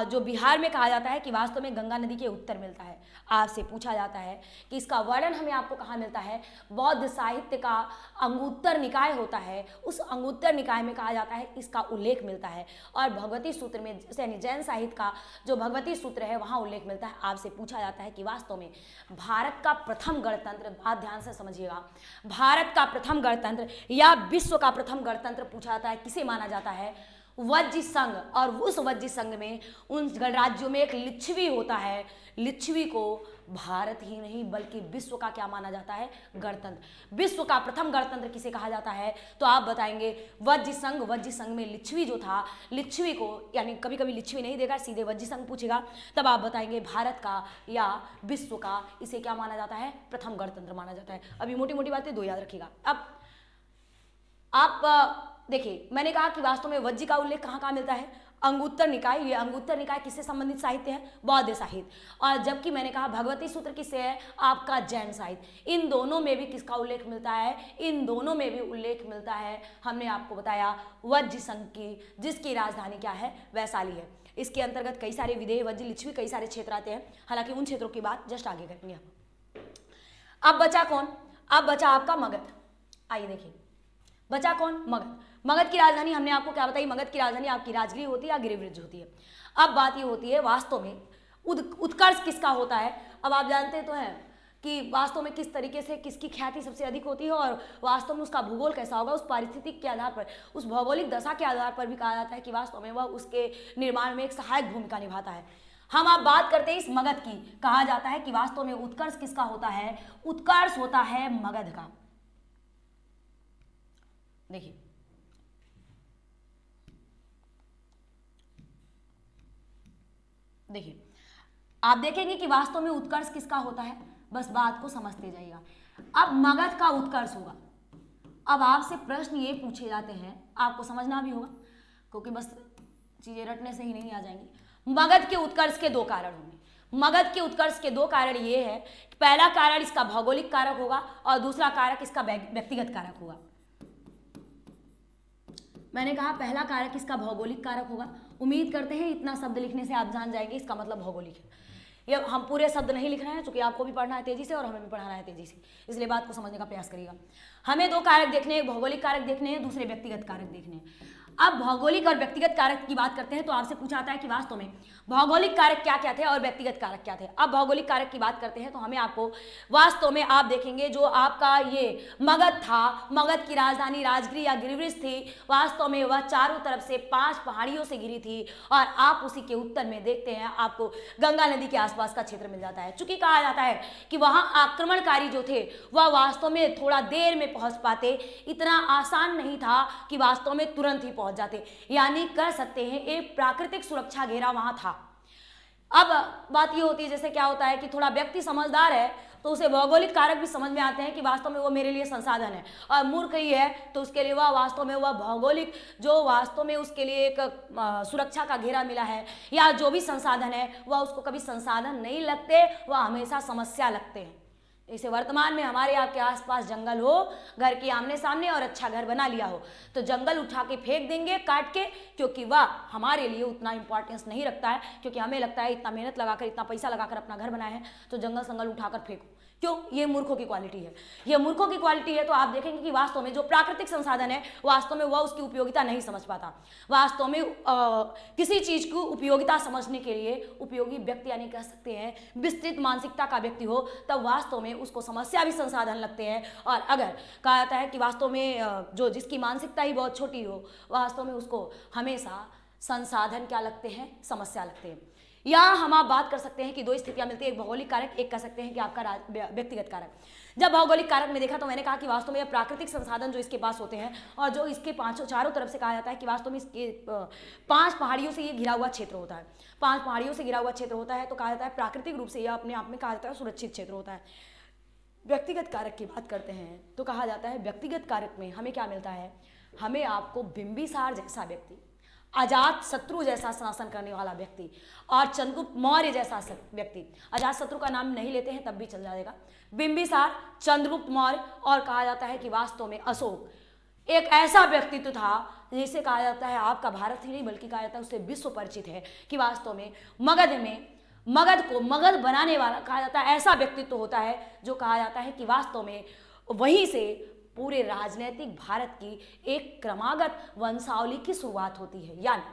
जो बिहार में कहा जाता है कि वास्तव में गंगा नदी के उत्तर मिलता है। आपसे पूछा जाता है कि इसका वर्णन हमें आपको कहाँ मिलता है? बौद्ध साहित्य का अंगुत्तर निकाय होता है, उस अंगुत्तर निकाय में कहा जाता है इसका उल्लेख मिलता है। और भगवती सूत्र में यानी जैन साहित्य का जो भगवती सूत्र है वहाँ उल्लेख मिलता है। आपसे पूछा जाता है कि वास्तव में भारत का प्रथम गणतंत्र, आप ध्यान से समझिएगा, भारत का प्रथम गणतंत्र या विश्व का प्रथम गणतंत्र पूछा जाता है किसे माना जाता है? वज्र संघ, और उस वज्र संघ में उन गणराज्यों में एक लिच्छवी होता है। लिच्छवी को भारत ही नहीं बल्कि विश्व का क्या माना जाता है? गणतंत्र। विश्व का प्रथम गणतंत्र किसे कहा जाता है? तो आप बताएंगे वज्र संघ। वज्र संघ में लिच्छवी जो था, लिच्छवी को, यानी कभी कभी लिच्छवी नहीं देगा, सीधे वज्र संघ पूछेगा, तब आप बताएंगे भारत का या विश्व का इसे क्या माना जाता है? प्रथम गणतंत्र माना जाता है। अभी मोटी मोटी बातें दो याद रखिएगा। अब आप देखिए, मैंने कहा कि वास्तव में वज्र का उल्लेख कहाँ कहाँ मिलता है? अंगुत्तर निकाय। ये अंगुत्तर निकाय किससे संबंधित साहित्य है? बौद्ध साहित्य। और जबकि मैंने कहा भगवती सूत्र किससे है? आपका जैन साहित्य। इन दोनों में भी किसका उल्लेख मिलता है? इन दोनों में भी उल्लेख मिलता है, हमने आपको बताया, वज्र संघ की, जिसकी राजधानी क्या है? वैशाली है। इसके अंतर्गत कई सारे विदेह, वज्र, लिच्छवी, कई सारे क्षेत्र आते हैं। हालांकि उन क्षेत्रों की बात जस्ट आगे करेंगे हम। अब बचा कौन? अब बचा आपका मगध। आइए देखिए, बचा कौन? मगध। मगध की राजधानी हमने आपको क्या बताई? मगध की राजधानी आपकी राजगृह होती है या गिरिवृज होती है। अब बात ये होती है वास्तव में उत्कर्ष किसका होता है? अब आप जानते तो हैं कि वास्तव में किस तरीके से किसकी ख्याति सबसे अधिक होती है और वास्तव में उसका भूगोल कैसा होगा, उस पारिस्थितिक के आधार पर, उस भौगोलिक दशा के आधार पर भी कहा जाता है कि वास्तव में वह उसके निर्माण में एक सहायक भूमिका निभाता है। हम आप बात करते हैं इस मगध की, कहा जाता है कि वास्तव में उत्कर्ष किसका होता है? उत्कर्ष होता है मगध का। देखिए, देखिए आप देखेंगे कि वास्तव में उत्कर्ष किसका होता है, बस बात को समझते जाइएगा। अब मगध का उत्कर्ष होगा। अब आपसे प्रश्न ये पूछे जाते हैं, आपको समझना भी होगा, क्योंकि बस चीजें रटने से ही नहीं आ जाएंगी। मगध के उत्कर्ष के दो कारण होंगे। मगध के उत्कर्ष के दो कारण ये है कि पहला कारण इसका भौगोलिक कारक होगा और दूसरा कारक इसका व्यक्तिगत कारक होगा। मैंने कहा पहला कारक इसका भौगोलिक कारक होगा। उम्मीद करते हैं इतना शब्द लिखने से आप जान जाएंगे इसका मतलब भौगोलिक है। ये हम पूरे शब्द नहीं लिख रहे हैं, क्योंकि आपको भी पढ़ना है तेजी से और हमें भी पढ़ाना है तेजी से, इसलिए बात को समझने का प्रयास करिएगा। हमें दो कारक देखने हैं, भौगोलिक कारक देखने हैं, दूसरे व्यक्तिगत कारक देखने हैं। अब भौगोलिक और व्यक्तिगत कारक की बात करते हैं तो आपसे पूछा जाता है कि वास्तव में भौगोलिक कारक क्या क्या थे और व्यक्तिगत कारक क्या थे। अब भौगोलिक कारक की बात करते हैं तो हमें आपको वास्तव में आप देखेंगे जो आपका ये मगध था, मगध की राजधानी राजगृह या गिरिवृज थी। वास्तव में वह चारों तरफ से 5 पहाड़ियों से घिरी थी और आप उसी के उत्तर में देखते हैं आपको गंगा नदी के आसपास का क्षेत्र मिल जाता है। चूंकि कहा जाता है कि वहां आक्रमणकारी जो थे वह वास्तव में थोड़ा देर में पहुंच पाते, इतना आसान नहीं था कि वास्तव में तुरंत ही पहुंच जाते, यानी कह सकते हैं एक प्राकृतिक सुरक्षा घेरा वहां था। अब बात ये होती है, जैसे क्या होता है कि थोड़ा व्यक्ति समझदार है तो उसे भौगोलिक कारक भी समझ में आते हैं कि वास्तव में वो मेरे लिए संसाधन है, और मूर्ख ही है तो उसके लिए वह वास्तव में वह भौगोलिक जो वास्तव में उसके लिए एक सुरक्षा का घेरा मिला है या जो भी संसाधन है वह उसको कभी संसाधन नहीं लगते, वह हमेशा समस्या लगते हैं। इसे वर्तमान में हमारे आपके आसपास जंगल हो, घर के आमने सामने और अच्छा घर बना लिया हो तो जंगल उठा के फेंक देंगे काट के, क्योंकि वह हमारे लिए उतना इंपॉर्टेंस नहीं रखता है, क्योंकि हमें लगता है इतना मेहनत लगाकर इतना पैसा लगाकर अपना घर बनाए हैं तो जंगल संगल उठाकर फेंको। क्यों? ये मूर्खों की क्वालिटी है, ये मूर्खों की क्वालिटी है। तो आप देखेंगे कि वास्तव में जो प्राकृतिक संसाधन है वास्तव में वह उसकी उपयोगिता नहीं समझ पाता। वास्तव में किसी चीज की उपयोगिता समझने के लिए उपयोगी व्यक्ति, यानी कह सकते हैं विस्तृत मानसिकता का व्यक्ति हो, तब वास्तव में उसको समस्या भी संसाधन लगते हैं। और अगर कहा जाता है कि वास्तव में जो जिसकी मानसिकता ही बहुत छोटी हो, वास्तव में उसको हमेशा संसाधन क्या लगते हैं? समस्या लगते हैं। या हम आप बात कर सकते हैं कि दो स्थितियां मिलती है, एक भौगोलिक कारक, एक कह सकते हैं कि आपका व्यक्तिगत कारक। जब भौगोलिक कारक में देखा तो मैंने कहा कि वास्तव में प्राकृतिक संसाधन जो इसके पास होते हैं और जो इसके चारों तरफ से कहा जाता है कि वास्तव में इसके 5 पहाड़ियों से ये घिरा हुआ क्षेत्र होता है। 5 पहाड़ियों से घिरा हुआ क्षेत्र होता है तो कहा जाता है प्राकृतिक रूप से यह अपने आप में कहा जाता है सुरक्षित क्षेत्र होता है। व्यक्तिगत कारक की बात करते हैं तो कहा जाता है व्यक्तिगत कारक में हमें क्या मिलता है? हमें आपको बिंबिसार जैसा व्यक्ति, अजात शत्रु जैसा शासन करने वाला व्यक्ति और चंद्रगुप्त मौर्य जैसा व्यक्ति, अजात शत्रु का नाम नहीं लेते हैं तब भी चल जाएगा, बिंबिसार, चंद्रगुप्त मौर्य और कहा जाता है कि वास्तव में अशोक, एक ऐसा व्यक्तित्व था जिसे कहा जाता है आपका भारत ही नहीं बल्कि कहा जाता है उससे विश्व परिचित है कि वास्तव में मगध को मगध बनाने वाला कहा जाता है ऐसा व्यक्तित्व होता है जो कहा जाता है कि वास्तव में वहीं से पूरे राजनीतिक भारत की एक क्रमागत वंशावली की शुरुआत होती है। यानी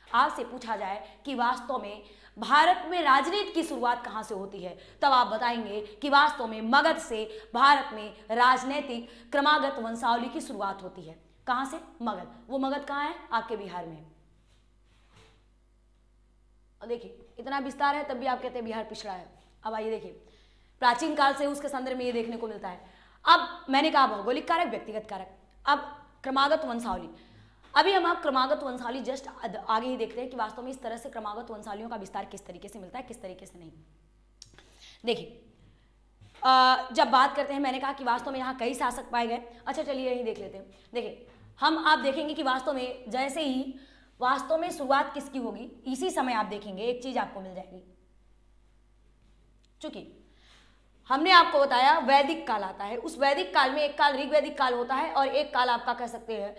आपसे पूछा जाए कि वास्तव में भारत में राजनीति की शुरुआत कहाँ से होती है, तब आप बताएंगे कि वास्तव में मगध से भारत में राजनीतिक क्रमागत वंशावली की शुरुआत होती है। कहाँ से? मगध। वो मगध कहाँ है? आपके बिहार में। और देखिए इतना विस्तार है तब भी आप कहते हैं बिहार पिछड़ा है। अब आइए देखिए, प्राचीन काल से उसके संदर्भ में ये देखने को मिलता है। अब मैंने कहा भौगोलिक कारक, व्यक्तिगत कारक, अब क्रमागत वंशावली। अभी हम आप क्रमागत वंशावली जस्ट आगे ही देखते हैं कि वास्तव में इस तरह से क्रमागत वंशावलियों का विस्तार किस तरीके से मिलता है, किस तरीके से नहीं। देखिए जब बात करते हैं, मैंने कहा कि वास्तव में यहाँ कई शासक पाए गए। अच्छा चलिए यही देख लेते हैं। देखिए हम आप देखेंगे कि वास्तव में जैसे ही वास्तव में शुरुआत किसकी होगी, इसी समय आप देखेंगे एक चीज आपको मिल जाएगी। चूंकि हमने आपको बताया वैदिक काल आता है, उस वैदिक काल में एक काल ऋग्वैदिक काल होता है और एक काल आपका कह सकते हैं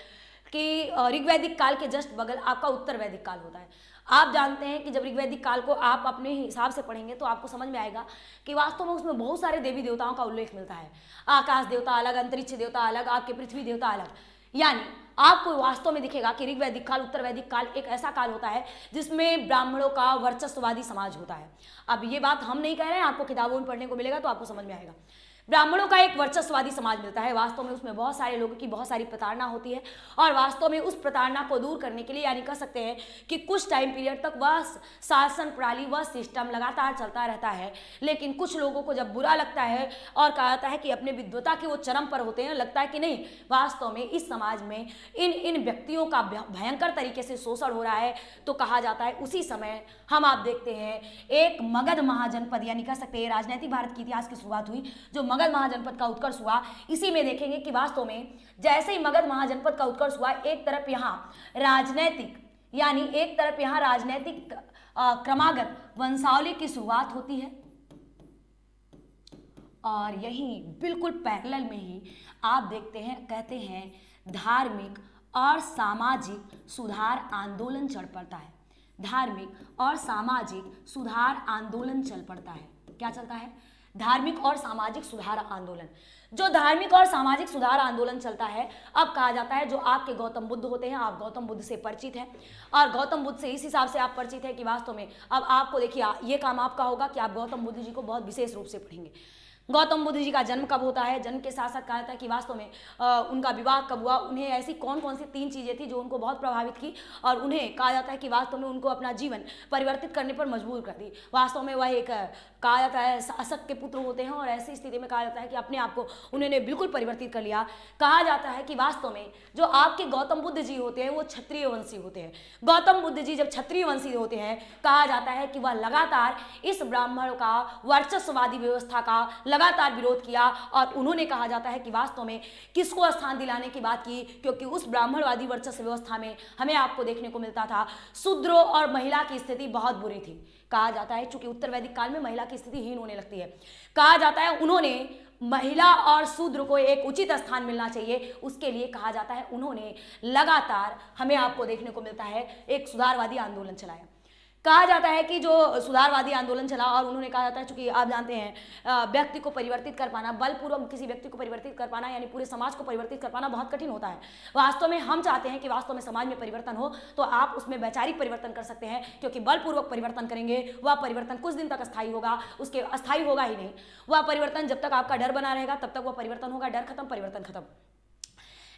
कि ऋग्वैदिक काल के जस्ट बगल आपका उत्तर वैदिक काल होता है। आप जानते हैं कि जब ऋग्वैदिक काल को आप अपने हिसाब से पढ़ेंगे तो आपको समझ में आएगा कि वास्तव में उसमें बहुत सारे देवी देवताओं का उल्लेख मिलता है। आकाश देवता अलग, अंतरिक्ष देवता अलग, आपके पृथ्वी देवता अलग। यानी आपको वास्तव में दिखेगा कि ऋग्वैदिक काल, उत्तर वैदिक काल एक ऐसा काल होता है जिसमें ब्राह्मणों का वर्चस्ववादी समाज होता है। अब ये बात हम नहीं कह रहे हैं, आपको किताबों में पढ़ने को मिलेगा तो आपको समझ में आएगा। ब्राह्मणों का एक वर्चस्ववादी समाज मिलता है। वास्तव में उसमें बहुत सारे लोगों की बहुत सारी प्रताड़ना होती है और वास्तव में उस प्रताड़ना को दूर करने के लिए यानी कह सकते हैं कि कुछ टाइम पीरियड तक वह शासन प्रणाली, वह सिस्टम लगातार चलता रहता है। लेकिन कुछ लोगों को जब बुरा लगता है और कहा जाता है कि अपने विद्वता के वो चरम पर होते हैं, लगता है कि नहीं वास्तव में इस समाज में इन व्यक्तियों का भयंकर तरीके से शोषण हो रहा है, तो कहा जाता है उसी समय हम आप देखते हैं एक मगध महाजनपद यानी कह सकते हैं राजनीतिक भारत के इतिहास की शुरुआत हुई, जो मगध महाजनपद का उत्कर्ष हुआ। इसी में देखेंगे कि वास्तव में जैसे ही मगध महाजनपद का उत्कर्ष हुआ, एक तरफ यहाँ राजनैतिक यानी एक तरफ यहाँ राजनैतिक क्रमागत वंशावली की शुरुआत होती है और यही बिल्कुल पैरेलल में ही आप देखते हैं कहते हैं धार्मिक और सामाजिक सुधार आंदोलन चल पड़ता है। धार्मिक और सामाजिक सुधार आंदोलन चल पड़ता है। क्या चलता है? धार्मिक और सामाजिक सुधार आंदोलन। जो धार्मिक और सामाजिक सुधार आंदोलन चलता है, अब कहा जाता है जो आपके गौतम बुद्ध होते हैं, आप गौतम बुद्ध से परिचित हैं और गौतम बुद्ध से इस हिसाब से आप परिचित हैं कि वास्तव में अब आपको देखिए ये काम आपका होगा कि आप गौतम बुद्ध जी को बहुत विशेष रूप से पढ़ेंगे। गौतम बुद्ध जी का जन्म कब होता है, जन्म के साथ साथ कहा जाता है कि वास्तव में उनका विवाह कब हुआ, उन्हें ऐसी कौन कौन सी 3 चीज़ें थी जो उनको बहुत प्रभावित की और उन्हें कहा जाता है कि वास्तव में उनको अपना जीवन परिवर्तित करने पर मजबूर कर दी। वास्तव में वह एक कहा जाता है शासक के पुत्र होते हैं और ऐसी स्थिति में कहा जाता है कि अपने आप को उन्होंने बिल्कुल परिवर्तित कर लिया। कहा जाता है कि वास्तव में जो आपके गौतम बुद्ध जी होते हैं वो क्षत्रिय वंशी होते हैं। गौतम बुद्ध जी जब क्षत्रिय वंशी होते हैं, कहा जाता है कि वह लगातार इस ब्राह्मणों का वर्चस्ववादी व्यवस्था का लगातार विरोध किया और उन्होंने कहा जाता है कि वास्तव में किसको स्थान दिलाने की बात की, क्योंकि उस ब्राह्मणवादी वर्चस्व व्यवस्था में हमें आपको देखने को मिलता था शूद्रों और महिला की स्थिति बहुत बुरी थी। कहा जाता है चूंकि उत्तर वैदिक काल में महिला की स्थिति हीन होने लगती है, कहा जाता है उन्होंने महिला और शूद्र को एक उचित स्थान मिलना चाहिए, उसके लिए कहा जाता है उन्होंने लगातार हमें आपको देखने को मिलता है एक सुधारवादी आंदोलन चलाया। कहा जाता है कि जो सुधारवादी आंदोलन चला और उन्होंने कहा जाता है चूंकि आप जानते हैं व्यक्ति को परिवर्तित कर पाना, बलपूर्वक किसी व्यक्ति को परिवर्तित कर पाना यानी पूरे समाज को परिवर्तित कर पाना बहुत कठिन होता है। वास्तव में हम चाहते हैं कि वास्तव में समाज में परिवर्तन हो तो आप उसमें वैचारिक परिवर्तन कर सकते हैं, क्योंकि बलपूर्वक परिवर्तन करेंगे वह परिवर्तन कुछ दिन तक अस्थायी होगा, उसके अस्थायी होगा ही नहीं। वह परिवर्तन जब तक आपका डर बना रहेगा तब तक वह परिवर्तन होगा, डर खत्म परिवर्तन खत्म।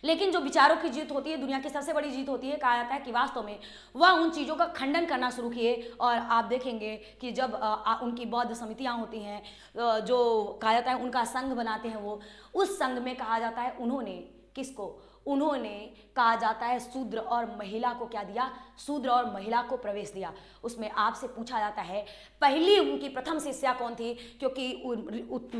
लेकिन जो विचारों की जीत होती है, दुनिया की सबसे बड़ी जीत होती है, कहा जाता है कि वास्तव में वह उन चीज़ों का खंडन करना शुरू किए और आप देखेंगे कि जब उनकी बौद्ध समितियां होती हैं, जो कहा जाता है उनका संघ बनाते हैं, वो उस संघ में कहा जाता है उन्होंने किसको, उन्होंने कहा जाता है शूद्र और महिला को क्या दिया, शूद्र और महिला को प्रवेश दिया। उसमें आपसे पूछा जाता है पहली उनकी प्रथम शिष्या कौन थी, क्योंकि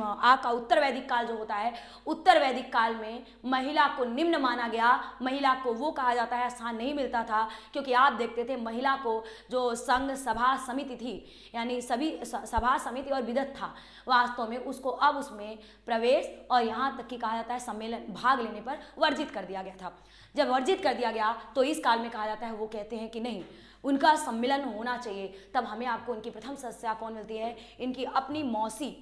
आपका उत्तर वैदिक काल जो होता है, उत्तर वैदिक काल में महिला को निम्न माना गया, महिला को वो कहा जाता है स्थान नहीं मिलता था, क्योंकि आप देखते थे महिला को जो संघ सभा समिति थी यानी सभी सभा समिति और विदत था, वास्तव में उसको अब उसमें प्रवेश और यहाँ तक कि कहा जाता है सम्मेलन भाग लेने पर वर्जित कर दिया गया था। जब वर्जित कर दिया गया तो इस काल में कहा जाता है वो कहते हैं कि नहीं उनका सम्मेलन होना चाहिए। तब हमें आपको उनकी प्रथम शिष्या कौन मिलती है, इनकी अपनी मौसी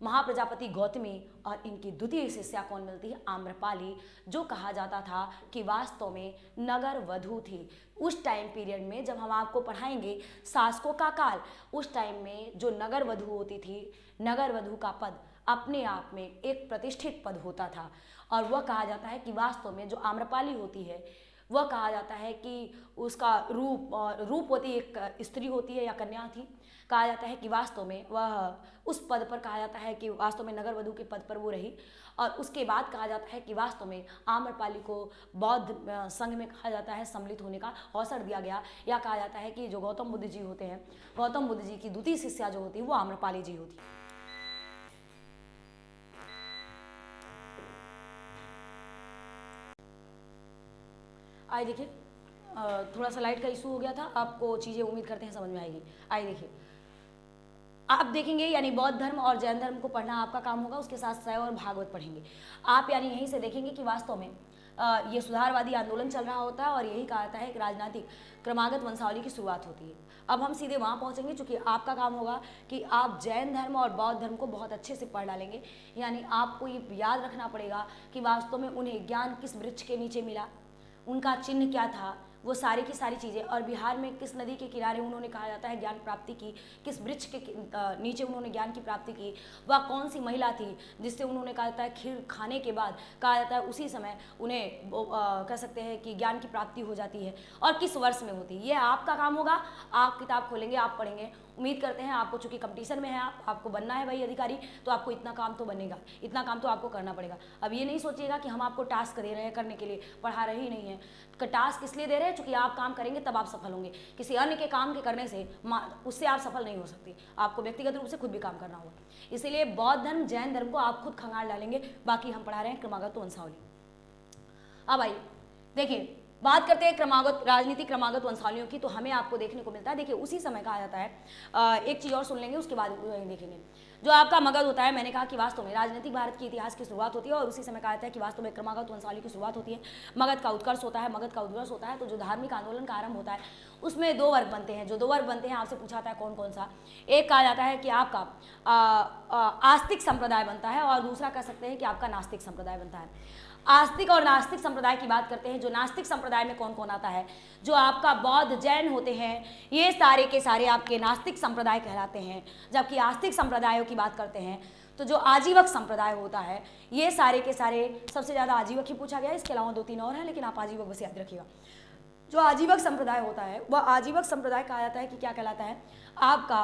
महाप्रजापति गौतमी और इनकी द्वितीय शिष्या कौन मिलती है, आम्रपाली, जो कहा जाता था कि वास्तव में नगर वधू थी। उस टाइम पीरियड में जब हम आपको पढ़ाएंगे शासकों का काल, उस टाइम में जो नगर वधू होती थी, नगर वधू का पद अपने आप में एक प्रतिष्ठित पद होता था और वह कहा जाता है कि वास्तव में जो आम्रपाली होती है वह कहा जाता है कि उसका रूप होती है, एक स्त्री होती है या कन्या थी। कहा जाता है कि वास्तव में वह उस पद पर, कहा जाता है कि वास्तव में नगर वधू के पद पर वो रही। और उसके बाद कहा जाता है कि वास्तव में आम्रपाली को बौद्ध संघ में, कहा जाता है, सम्मिलित होने का अवसर दिया गया। या कहा जाता है कि जो गौतम बुद्ध जी होते हैं, गौतम बुद्ध जी की द्वितीय शिष्या जो होती है वो आम्रपाली जी होती है। आइए देखिए, थोड़ा सा लाइट का इशू हो गया था, आपको चीज़ें उम्मीद करते हैं समझ में आएगी। आइए देखिए, आप देखेंगे यानी बौद्ध धर्म और जैन धर्म को पढ़ना आपका काम होगा, उसके साथ शैव और भागवत पढ़ेंगे आप। यानी यहीं से देखेंगे कि वास्तव में ये सुधारवादी आंदोलन चल रहा होता है और यही कहा जाता है कि राजनीतिक क्रमागत वंशावली की शुरुआत होती है। अब हम सीधे वहाँ पहुँचेंगे, चूँकि आपका काम होगा कि आप जैन धर्म और बौद्ध धर्म को बहुत अच्छे से पढ़ डालेंगे। यानी आपको ये याद रखना पड़ेगा कि वास्तव में उन्हें ज्ञान किस वृक्ष के नीचे मिला, उनका चिन्ह क्या था, वो सारी की सारी चीज़ें, और बिहार में किस नदी के किनारे उन्होंने, कहा जाता है, ज्ञान प्राप्ति की, किस वृक्ष के नीचे उन्होंने ज्ञान की प्राप्ति की, वह कौन सी महिला थी जिससे उन्होंने, कहा जाता है, खीर खाने के बाद, कहा जाता है, उसी समय उन्हें कह सकते हैं कि ज्ञान की प्राप्ति हो जाती है, और किस वर्ष में होती है। ये आपका काम होगा। आप किताब खोलेंगे, आप पढ़ेंगे। उम्मीद करते हैं आपको, चूंकि कंपटीशन में है, आपको बनना है भाई अधिकारी, तो आपको इतना काम तो बनेगा, इतना काम तो आपको करना पड़ेगा। अब ये नहीं सोचिएगा कि हम आपको टास्क दे रहे हैं करने के लिए, पढ़ा रहे ही नहीं है। टास्क इसलिए दे रहे हैं चूंकि आप काम करेंगे तब आप सफल होंगे। किसी अन्य के काम के करने से उससे आप सफल नहीं हो सकते, आपको व्यक्तिगत रूप से खुद भी काम करना होगा। इसीलिए बौद्ध धर्म, जैन धर्म को आप खुद खंगाल डालेंगे, बाकी हम पढ़ा रहे हैं क्रमागत वंशावली। अब आइए देखिए, बात करते हैं क्रमागत, राजनीतिक क्रमागत वंशावलियों की, तो हमें आपको देखने को मिलता है। देखिए उसी समय कहा जाता है, एक चीज़ और सुन लेंगे उसके बाद देखेंगे। जो आपका मगध होता है, मैंने कहा कि वास्तव में राजनीतिक भारत के इतिहास की शुरुआत होती है, और उसी समय कहा जाता है कि वास्तव में क्रमागत वंशावली की शुरुआत होती है। मगध का उत्कर्ष होता है, मगध का उद्घर्ष होता है। तो जो धार्मिक आंदोलन का आरंभ होता है उसमें दो वर्ग बनते हैं। जो दो वर्ग बनते हैं आपसे पूछा जाता है कौन कौन सा। एक कहा जाता है कि आपका आस्तिक संप्रदाय बनता है, और दूसरा कह सकते हैं कि आपका नास्तिक संप्रदाय बनता है। आस्तिक और नास्तिक संप्रदाय की बात करते हैं। जो नास्तिक संप्रदाय में कौन कौन आता है, जो आपका बौद्ध, जैन होते हैं, ये सारे के सारे आपके नास्तिक संप्रदाय कहलाते हैं। जबकि आस्तिक संप्रदायों की बात करते हैं तो जो आजीवक संप्रदाय होता है, ये सारे के सारे, सबसे ज़्यादा आजीवक ही पूछा गया है, इसके अलावा 2-3 और हैं, लेकिन आप आजीवक बस याद रखिएगा। जो आजीवक संप्रदाय होता है वह आजीवक संप्रदाय कहा जाता है कि क्या कहलाता है, आपका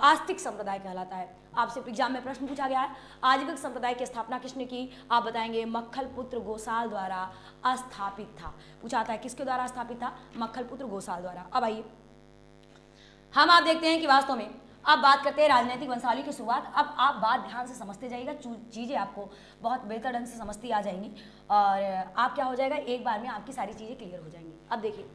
आस्तिक संप्रदाय कहलाता है। आपसे एग्जाम में प्रश्न पूछा गया है, आजीवक संप्रदाय की स्थापना किसने की, आप बताएंगे मक्खलपुत्र गोसाल द्वारा स्थापित था। पूछा जाता है किसके द्वारा स्थापित था, मक्खलपुत्र गोसाल द्वारा। अब आइए हम आप देखते हैं कि वास्तव में अब बात करते हैं राजनीतिक वंशावली की शुरुआत। अब आप बात ध्यान से समझते जाइएगा, चीज़ें आपको बहुत बेहतर ढंग से समझती आ जाएंगी, और आप क्या हो जाएगा, एक बार में आपकी सारी चीज़ें क्लियर हो जाएंगी। अब देखिए,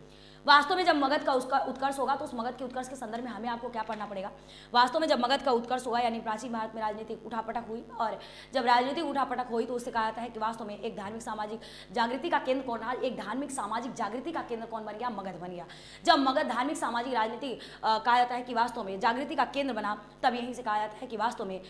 वास्तव में जब मगध का उसका उत्कर्ष होगा तो उस मगध के उत्कर्ष के संदर्भ में हमें आपको क्या पढ़ना पड़ेगा। वास्तव में जब मगध का उत्कर्ष हुआ, यानी प्राचीन भारत में राजनीतिक उठापटक हुई, और जब राजनीतिक उठापटक हुई तो उससे कहा जाता है कि वास्तव में एक धार्मिक सामाजिक जागृति का केंद्र कौन रहा, एक धार्मिक सामाजिक जागृति का केंद्र कौन बन गया, मगध बन गया। जब मगध धार्मिक सामाजिक राजनीति कहा जाता है कि वास्तव में जागृति का केंद्र बना, तब यहीं से कहा जाता है कि वास्तव में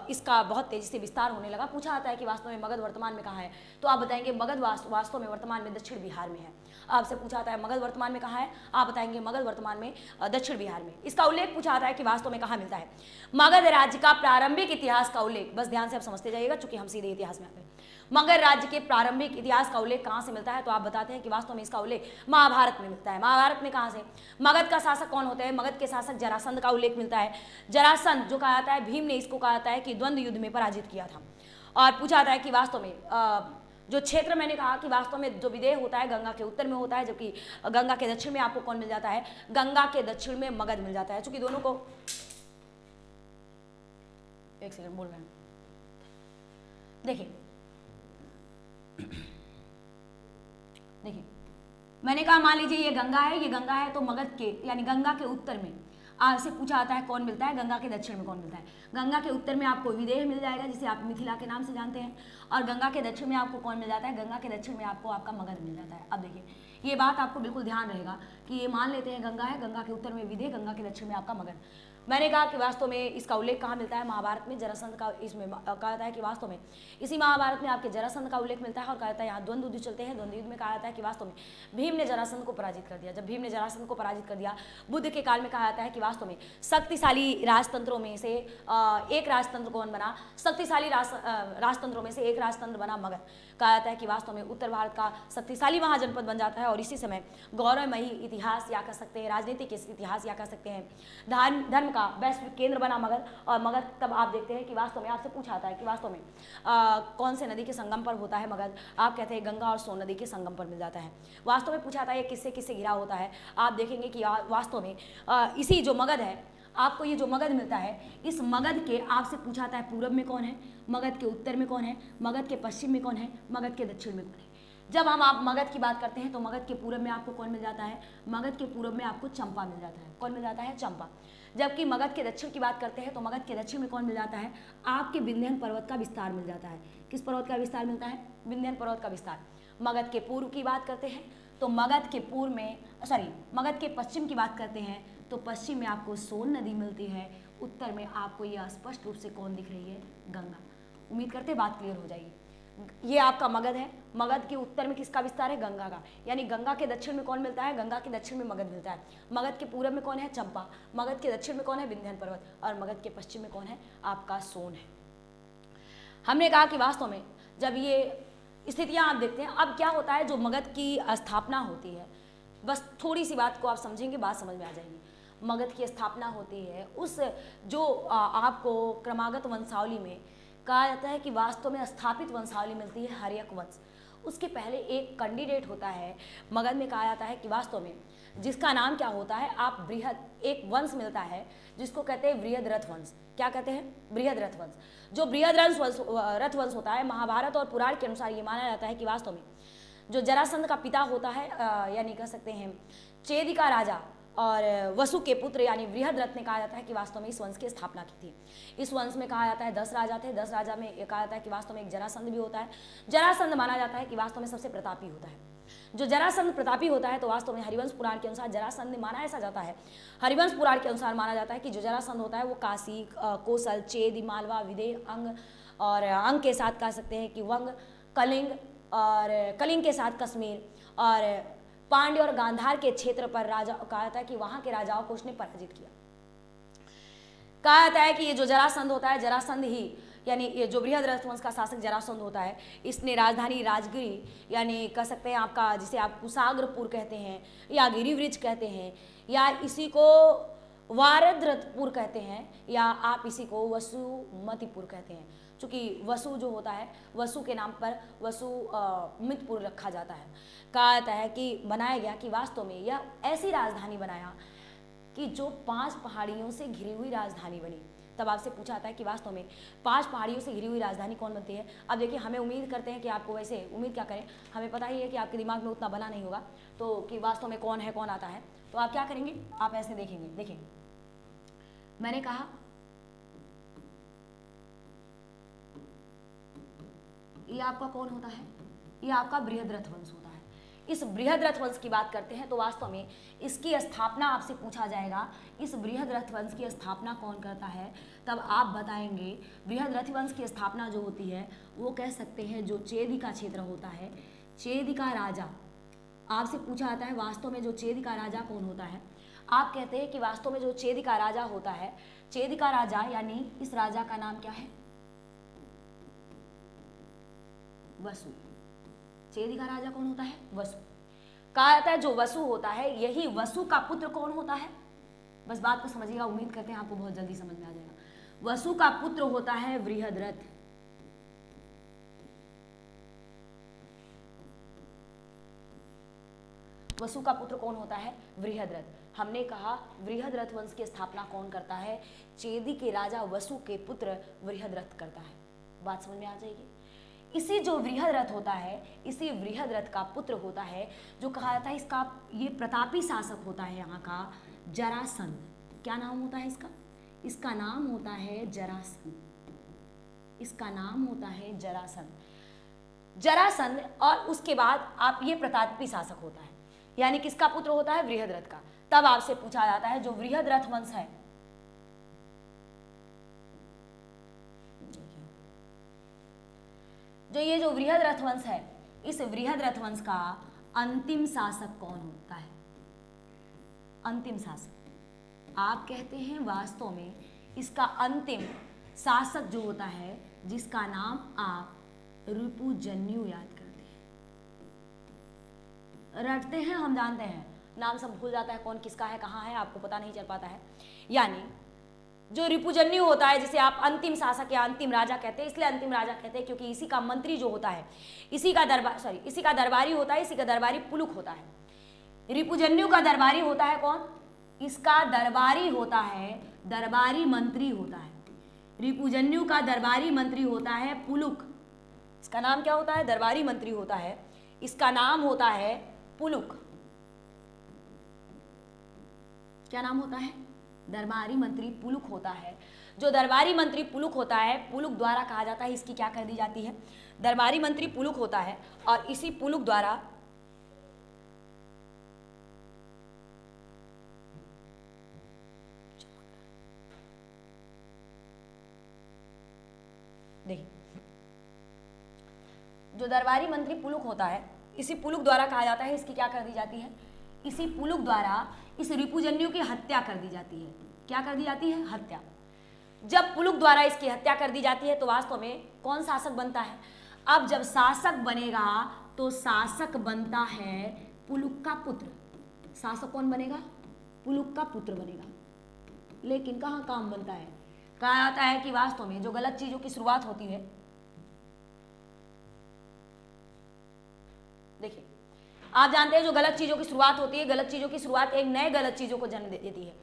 इसका बहुत तेजी से विस्तार होने लगा। पूछा जाता है कि वास्तव में मगध वर्तमान में कहाँ है, तो आप बताएंगे मगध वास्तव में वर्तमान में दक्षिण बिहार में है। आपसे पूछा जाता है मगध वर्तमान में कहाँ है, आप बताएंगे मगध वर्तमान में दक्षिण बिहार में। इसका उल्लेख पूछा जाता है कि वास्तव में कहाँ मिलता है। मगध राज्य का प्रारंभिक इतिहास का उल्लेख, बस ध्यान से आप समझते जाइएगा चूंकि हम सीधे इतिहास में आते हैं। मगध राज्य के प्रारंभिक इतिहास का उल्लेख कहाँ से मिलता है, तो आप बताते हैं कि वास्तव में इसका उल्लेख महाभारत में मिलता है। महाभारत में कहाँ से, मगध का शासक कौन होता है, मगध के शासक जरासंध का उल्लेख मिलता है। जरासंध जो कहा जाता है, भीम ने इसको कहा जाता है कि द्वंद्व युद्ध में पराजित किया था। और पूछा जाता है कि वास्तव में जो क्षेत्र मैंने कहा कि वास्तव में जो विदेह होता है गंगा के उत्तर में होता है, जबकि गंगा के दक्षिण में आपको कौन मिल जाता है, गंगा के दक्षिण में मगध मिल जाता है। चूंकि दोनों को, एक सेकंड बोल रहे हैं, देखिए मैंने कहा मान लीजिए ये गंगा है, तो मगध के यानी गंगा के उत्तर में आपसे पूछा जाता है कौन मिलता है, गंगा के दक्षिण में कौन मिलता है। गंगा के उत्तर में आपको विदेह मिल जाएगा जिसे आप मिथिला के नाम से जानते हैं, और गंगा के दक्षिण में आपको कौन मिल जाता है, गंगा के दक्षिण में आपको आपका मगध मिल जाता है। अब देखिए ये बात आपको बिल्कुल ध्यान रहेगा कि ये मान लेते हैं गंगा है, गंगा के उत्तर में विदेह, गंगा के दक्षिण में आपका मगध। मैंने कहा कि वास्तव में इसका उल्लेख कहाँ मिलता है, महाभारत में जरासंध का, इसमें कहा जाता है कि वास्तव में इसी महाभारत में आपके जरासंध का उल्लेख मिलता है और कहा जाता है यहाँ द्वंद्व युद्ध चलते हैं। द्वंद्व युद्ध में कहा जाता है कि वास्तव में भीम ने जरासंध को पराजित कर दिया। जब भीम ने जरासंध को पराजित कर दिया, बुद्ध के काल में कहा जाता है कि वास्तव में शक्तिशाली राजतंत्रों में से एक राजतंत्र कौन बना, शक्तिशाली राजतंत्रों में से एक राजतंत्र बना मगध। कहा जाता है कि वास्तव में उत्तर भारत का शक्तिशाली महाजनपद बन जाता है और इसी समय गौरवमयी इतिहास या कह सकते हैं, राजनीतिक इतिहास या कह सकते हैं, धर्म का वैश्विक केंद्र बना मगध। और मगध तब आप देखते हैं कि वास्तव में आपसे पूछा जाता है कि वास्तव में कौन से नदी के संगम पर होता है मगध, आप कहते हैं गंगा और सोन नदी के संगम पर मिल जाता है। वास्तव में पूछा जाता है ये किससे किससे घिरा होता है, आप देखेंगे कि वास्तव में इसी जो मगध है, आपको ये जो मगध मिलता है, इस मगध के आपसे पूछा जाता है पूर्व में कौन है, मगध के उत्तर में कौन है, मगध के पश्चिम में कौन है, मगध के दक्षिण में कौन है। जब हम आप मगध की बात करते हैं तो मगध के पूर्व में आपको कौन मिल जाता है, मगध के पूर्व में आपको चंपा मिल जाता है। कौन मिल जाता है, चंपा। जबकि मगध के दक्षिण की बात करते हैं तो मगध के दक्षिण में कौन मिल जाता है, आपके विंध्य पर्वत का विस्तार मिल जाता है। किस पर्वत का विस्तार मिलता है, विंध्य पर्वत का विस्तार। मगध के पूर्व की बात करते हैं तो मगध के पूर्व में मगध के पश्चिम की बात करते हैं तो पश्चिम में आपको सोन नदी मिलती है, उत्तर में आपको यह स्पष्ट रूप से कौन दिख रही है, गंगा। उम्मीद करते बात क्लियर हो जाएगी। ये आपका मगध है, मगध के उत्तर में किसका विस्तार है, गंगा का। यानी गंगा के दक्षिण में कौन मिलता है, गंगा के दक्षिण में मगध मिलता है। मगध के पूर्व में कौन है, चंपा। मगध के दक्षिण में कौन है, विंध्य पर्वत। और मगध के पश्चिम में कौन है, आपका सोन है। हमने कहा कि वास्तव में जब ये स्थितियां आप देखते हैं, अब क्या होता है, जो मगध की स्थापना होती है, बस थोड़ी सी बात को आप समझेंगे, बात समझ में आ जाएगी। मगध की स्थापना होती है उस जो आपको क्रमागत वंशावली में कहा जाता है कि वास्तव में स्थापित वंशावली मिलती है हर्यक वंश। उसके पहले एक कैंडिडेट होता है मगध में, कहा जाता है कि वास्तव में जिसका नाम क्या होता है, आप बृहद, एक वंश मिलता है जिसको कहते हैं बृहद रथ वंश। क्या कहते हैं, बृहद रथ वंश। जो बृहद रथ वंश होता है, महाभारत और पुराण के अनुसार ये माना जाता है कि वास्तव में जो जरासंध का पिता होता है, यानी कह सकते हैं चेदिका राजा और वसु के पुत्र यानी बृहद्रथ ने कहा जाता है कि वास्तव में इस वंश की स्थापना की थी। इस वंश में कहा जाता है 10 राजा थे। 10 राजा में कहा जाता है कि वास्तव में एक जरासंध भी होता है। जरासंध माना जाता है कि वास्तव में सबसे प्रतापी होता है। जो जरासंध प्रतापी होता है तो वास्तव में हरिवंश पुराण के अनुसार जरासंध माना ऐसा जाता है, हरिवंश पुराण के अनुसार माना जाता है कि जो जरासंध होता है वो काशी, कौशल, चेद, मालवा, विदेह, अंग और अंग के साथ कह सकते हैं कि वंग, कलिंग और कलिंग के साथ कश्मीर और पांड्य और गांधार के क्षेत्र पर राजा, कहा जाता है कि वहां के राजाओं को उसने पराजित किया। कहा जाता है कि ये जो जरासंध होता है, जरासंध ही यानी ये जो बृहद्रथ वंश का शासक जरासंध होता है, इसने राजधानी राजगिरी यानी कह सकते हैं आपका, जिसे आप कुशाग्रपुर कहते हैं या गिरिवृक्ष कहते हैं या इसी को वारद्रथपुर कहते हैं या आप इसी को वसुमतीपुर कहते हैं। चूँकि वसु जो होता है, वसु के नाम पर वसुमितपुर रखा जाता है। कहा जाता है कि बनाया गया कि वास्तव में यह ऐसी राजधानी बनाया कि जो 5 पहाड़ियों से घिरी हुई राजधानी बनी। तब आपसे पूछा जाता है कि वास्तव में 5 पहाड़ियों से घिरी हुई राजधानी कौन बनती है। अब देखिए, हमें उम्मीद करते हैं कि आपको, वैसे उम्मीद क्या करें, हमें पता ही है कि आपके दिमाग में उतना बना नहीं होगा तो कि वास्तव में कौन है, कौन आता है। तो आप क्या करेंगे, आप ऐसे देखेंगे। देखिए, मैंने कहा ये आपका कौन होता है, ये आपका बृहद्रथ वंश होता है। इस बृहद्रथ वंश की बात करते हैं तो वास्तव में इसकी स्थापना आपसे पूछा जाएगा, इस बृहद्रथ वंश की स्थापना कौन करता है। तब आप बताएंगे बृहद्रथ वंश की स्थापना जो होती है वो कह सकते हैं जो चेदिका क्षेत्र होता है, चेदिका राजा। आपसे पूछा जाता है वास्तव में जो चेदिका राजा कौन होता है। आप कहते हैं कि वास्तव में जो चेदिका राजा होता है, चेदिका राजा यानी इस राजा का नाम क्या है, वसु। चेदिका राजा कौन होता है, वसु। कहा जाता है जो वसु होता है, यही वसु का पुत्र कौन होता है। बस बात को समझिएगा, उम्मीद करते हैं आपको बहुत जल्दी समझ में आ जाएगा। वसु का पुत्र होता है बृहद्रथ। वसु का पुत्र कौन होता है, बृहद्रथ। हमने कहा बृहद्रथ वंश की स्थापना कौन करता है, चेदी के राजा वसु के पुत्र बृहद्रथ करता है। बात समझ में आ जाएगी। इसी जो बृहद्रथ होता है, इसी बृहद्रथ का पुत्र होता है जो कहा जाता है इसका ये प्रतापी शासक होता है यहाँ का जरासंध। क्या नाम होता है इसका, इसका नाम होता है जरासंध। इसका नाम होता है जरासंध। जरासंध और उसके बाद आप ये प्रतापी शासक होता है, यानी किसका पुत्र होता है, बृहद्रथ का। तब आपसे पूछा जाता है जो बृहद्रथ वंश है, जो ये जो वृहद रथवंश है, इस वृहद रथवंश का अंतिम शासक कौन होता है? अंतिम शासक आप कहते हैं वास्तव में इसका अंतिम शासक जो होता है, जिसका नाम आप रिपुजन्यु याद करते हैं, रटते हैं, हम जानते हैं, नाम सब भूल जाता है, कौन किसका है, कहाँ है, आपको पता नहीं चल पाता है। यानी जो रिपुजन्यु होता है, जिसे आप अंतिम शासक या अंतिम राजा कहते हैं, इसलिए अंतिम राजा कहते हैं क्योंकि इसी का मंत्री जो होता है, इसी का दरबारी होता है, इसी का दरबारी पुलुक होता है। रिपुजन्यु का दरबारी होता है कौन? इसका दरबारी होता है, दरबारी मंत्री होता है। रिपुजन्यु का दरबारी मंत्री होता है पुलुक। इसका नाम क्या होता है? दरबारी मंत्री होता है, इसका नाम होता है पुलुक। क्या नाम होता है? दरबारी मंत्री पुलुक होता है। जो दरबारी मंत्री पुलुक होता है, पुलुक द्वारा कहा जाता है, इसकी क्या कर दी जाती है? दरबारी मंत्री पुलुक होता है और इसी पुलुक द्वारा देखिए, जो दरबारी मंत्री पुलुक होता है, इसी पुलुक द्वारा कहा जाता है, इसकी क्या कर दी जाती है? इसी पुलुक द्वारा इस रिपुजन्यु की हत्या कर दी जाती है। क्या कर दी जाती है? हत्या। जब पुलुक द्वारा इसकी हत्या कर दी जाती है तो वास्तव में कौन शासक बनता है? अब जब शासक बनेगा तो शासक बनता है पुलुक का पुत्र। शासक कौन बनेगा? पुलुक का पुत्र बनेगा। लेकिन कहाँ काम बनता है? कहा जाता है कि वास्तव में जो गलत चीजों की शुरुआत होती है, देखिए आप जानते हैं जो गलत चीजों की शुरुआत होती है, गलत चीजों की शुरुआत एक नए गलत चीजों को जन्म देती है।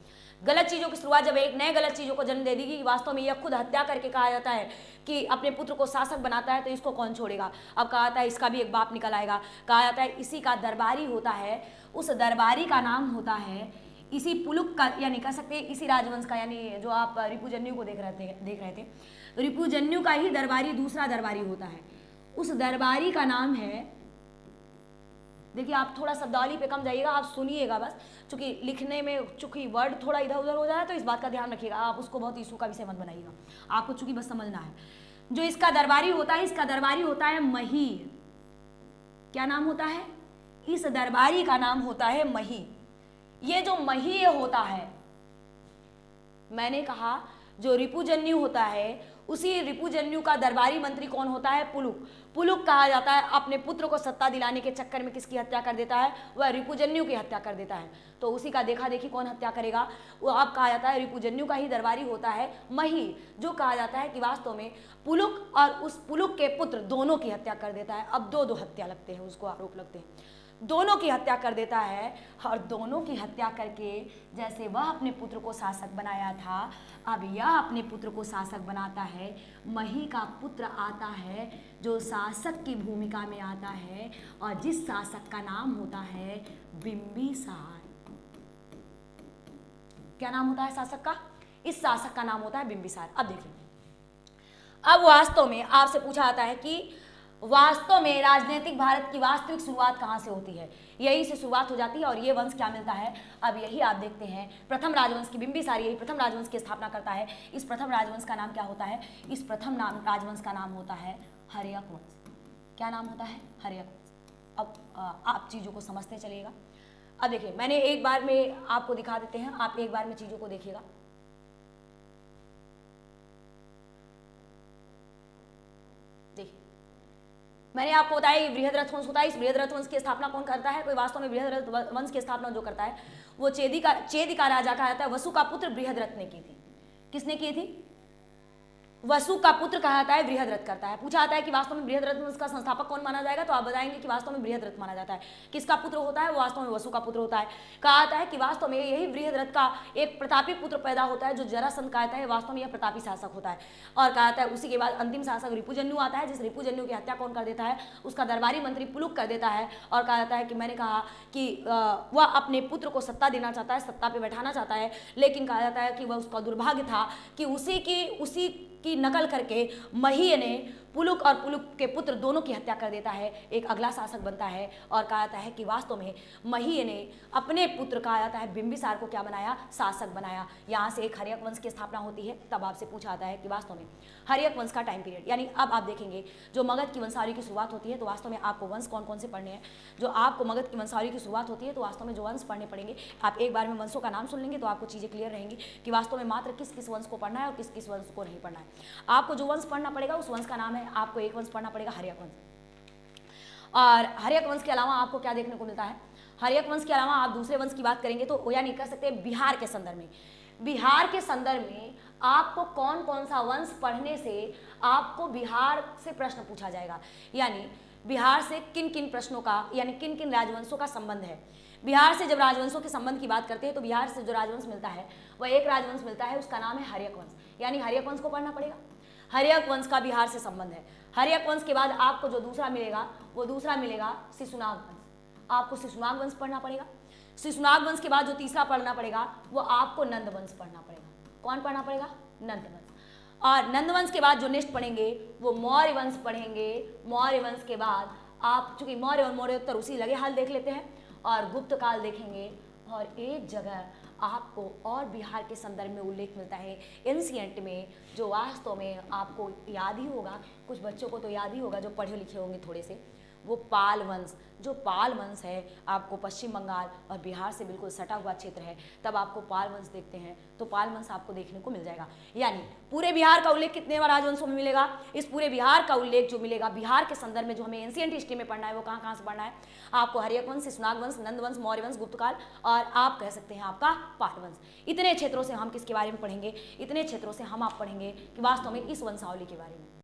गलत चीजों की शुरुआत जब एक नए गलत चीजों को जन्म दे देगी, वास्तव में यह खुद हत्या करके कहा जाता है कि अपने पुत्र को शासक बनाता है, तो इसको कौन छोड़ेगा? अब कहा जाता है इसका भी एक बाप निकल आएगा। कहा जाता है इसी का दरबारी होता है, उस दरबारी का नाम होता है इसी पुलुक का, यानी कह सकते हैं इसी राजवंश का, यानी जो आप रिपुजन्यु को देख रहे थे, रिपुजन्यु का ही दरबारी दूसरा दरबारी होता है। उस दरबारी का नाम है, देखिए आप थोड़ा शब्दावली पे कम जाइएगा, आप सुनिएगा बस, चूंकि लिखने में चूंकि वर्ड थोड़ा इधर उधर हो जाए तो इस बात का ध्यान रखिएगा, आप उसको बहुत इशू का विषय मत बनाइएगा, आपको चूंकि बस समझना है। जो इसका दरबारी होता है, इसका दरबारी होता है मही। क्या नाम होता है? इस दरबारी का नाम होता है मही। ये जो मही होता है, मैंने कहा जो रिपुजन्यु होता है, उसी रिपुजन्यु का दरबारी मंत्री कौन होता है? पुलुक। पुलुक कहा जाता है अपने पुत्र को सत्ता दिलाने के चक्कर में किसकी हत्या कर देता है? वह रिपुजन्यु की हत्या कर देता है। तो उसी का देखा देखी कौन हत्या करेगा? वो अब कहा जाता है रिपुजन्यु का ही दरबारी होता है मही, जो कहा जाता है कि वास्तव में पुलुक और उस पुलुक के पुत्र दोनों की हत्या कर देता है। अब दो हत्या लगते हैं, उसको आरोप लगते हैं, दोनों की हत्या कर देता है। और दोनों की हत्या करके जैसे वह अपने पुत्र को शासक बनाया था, अब यह अपने पुत्र को शासक बनाता है। मही का पुत्र आता है जो शासक की भूमिका में आता है, और जिस शासक का नाम होता है बिंबिसार। क्या नाम होता है शासक का? इस शासक का नाम होता है बिंबिसार। अब देखिए, अब वास्तव में आपसे पूछा जाता है कि वास्तव में राजनीतिक भारत की वास्तविक शुरुआत कहाँ से होती है? यही से शुरुआत हो जाती है। और ये वंश क्या मिलता है? अब यही आप देखते हैं, प्रथम राजवंश की बिंबिसार यही प्रथम राजवंश की स्थापना करता है। इस प्रथम राजवंश का नाम क्या होता है? इस प्रथम राजवंश का नाम होता है हर्यक वंश। क्या नाम होता है? हर्यक वंश। अब आप चीज़ों को समझते चलिएगा। अब देखिए, मैंने एक बार में आपको दिखा देते हैं, आप एक बार में चीज़ों को देखिएगा। मैंने आपको बताया बृहद रथवंश होता है। इस बृहद रथवंश की स्थापना कौन करता है? कोई वास्तव में बृहद रथवंश की स्थापना जो करता है वो चेदी का राजा कहा जाता है। वसु का पुत्र बृहद्रथ ने की थी। किसने की थी? वसु का पुत्र कहा जाता है, बृहद्रथ करता है। पूछा जाता है कि वास्तव में बृहद्रथ वंश का संस्थापक कौन माना जाएगा, तो आप बताएंगे कि वास्तव में बृहद्रथ माना जाता है। किसका पुत्र होता है? वो वास्तव में वसु का पुत्र होता है। कहा जाता है कि वास्तव में यही बृहद्रथ का एक प्रतापी पुत्र पैदा होता है, जो जरासंध कहता है वास्तव में यह प्रतापी शासक होता है। और कहा जाता है उसी के बाद अंतिम शासक रिपुजन्यु आता है, जिस रिपुजन्यु की हत्या कौन कर देता है? उसका दरबारी मंत्री पुलुक कर देता है। और कहा जाता है कि मैंने कहा कि वह अपने पुत्र को सत्ता देना चाहता है, सत्ता पे बैठाना चाहता है, लेकिन कहा जाता है कि वह उसका दुर्भाग्य था कि उसी की नकल करके मही ने पुलुक और पुलुक के पुत्र दोनों की हत्या कर देता है, एक अगला शासक बनता है और कहा जाता है कि वास्तव में महीय ने अपने पुत्र कहा जाता है बिंबिसार को क्या बनाया, शासक बनाया। यहाँ से एक हर्यक वंश की स्थापना होती है। तब आपसे पूछा जाता है कि वास्तव में हर्यक वंश का टाइम पीरियड, यानी अब आप देखेंगे जो मगध की वंशावली की शुरुआत होती है तो वास्तव में आपको वंश कौन कौन से पढ़ने हैं। जो आपको मगध की वंशावली की शुरुआत होती है तो वास्तव में जो वंश पढ़ने पड़ेंगे, आप एक बार में वंशों का नाम सुन लेंगे तो आपको चीज़ें क्लियर रहेंगी कि वास्तव में मात्र किस किस वंश को पढ़ना है और किस किस वंश को नहीं पढ़ना है। आपको जो वंश पढ़ना पड़ेगा उस वंश का नाम है, आपको एक वंश पढ़ना पड़ेगा हर्यक वंश। और हर्यक वंश के अलावा आपको क्या देखने को मिलता है, हर्यक वंश के अलावा आप दूसरे वंश की बात करेंगे तो यानी कह सकते हैं बिहार के संदर्भ में, बिहार के संदर्भ में आपको कौन कौन सा वंश पढ़ने से आपको बिहार से प्रश्न पूछा जाएगा, यानी बिहार से किन किन प्रश्नों का यानी किन किन राजवंशों का संबंध है। बिहार से जब राजवंशों के संबंध की बात करते हैं तो बिहार से जो राजवंश मिलता है वह एक राजवंश मिलता है, उसका नाम है हर्यक वंश, यानी हर्यक वंश को पढ़ना पड़ेगा। हर्यक वंश का बिहार से संबंध है। हर्यक वंश के बाद आपको जो दूसरा मिलेगा वो दूसरा मिलेगा शिशुनाग वंश, आपको शिशुनाग वंश पढ़ना पड़ेगा। शिशुनाग वंश के बाद जो तीसरा पढ़ना पड़ेगा वो आपको नंद वंश पढ़ना पड़ेगा। कौन पढ़ना पड़ेगा, नंद वंश। और नंद वंश के बाद जो नेक्स्ट पढ़ेंगे वो मौर्य वंश पढ़ेंगे। मौर्य वंश के बाद आप चूंकि मौर्य और मौर्योत्तर उसी लगे हाल देख लेते हैं और गुप्त काल देखेंगे। और एक जगह आपको और बिहार के संदर्भ में उल्लेख मिलता है एंशिएंट में, जो वास्तव में आपको याद ही होगा, कुछ बच्चों को तो याद ही होगा जो पढ़े लिखे होंगे थोड़े से, वो पाल वंश। जो पाल वंश है आपको पश्चिम बंगाल और बिहार से बिल्कुल सटा हुआ क्षेत्र है, तब आपको पाल वंश देखते हैं तो पाल वंश आपको देखने को मिल जाएगा। यानी पूरे बिहार का उल्लेख कितने राजवंशों में मिलेगा, इस पूरे बिहार का उल्लेख जो मिलेगा बिहार के संदर्भ में जो हमें एंशिएंट हिस्ट्री में पढ़ना है वो कहाँ कहाँ से पढ़ना है, आपको हर्यक वंश, शिशुनाग वंश, नंद वंश, मौर्य वंश, गुप्तकाल और आप कह सकते हैं आपका पाल वंश। इतने क्षेत्रों से हम किसके बारे में पढ़ेंगे, इतने क्षेत्रों से हम आप पढ़ेंगे कि वास्तव में इस वंशावली के बारे में।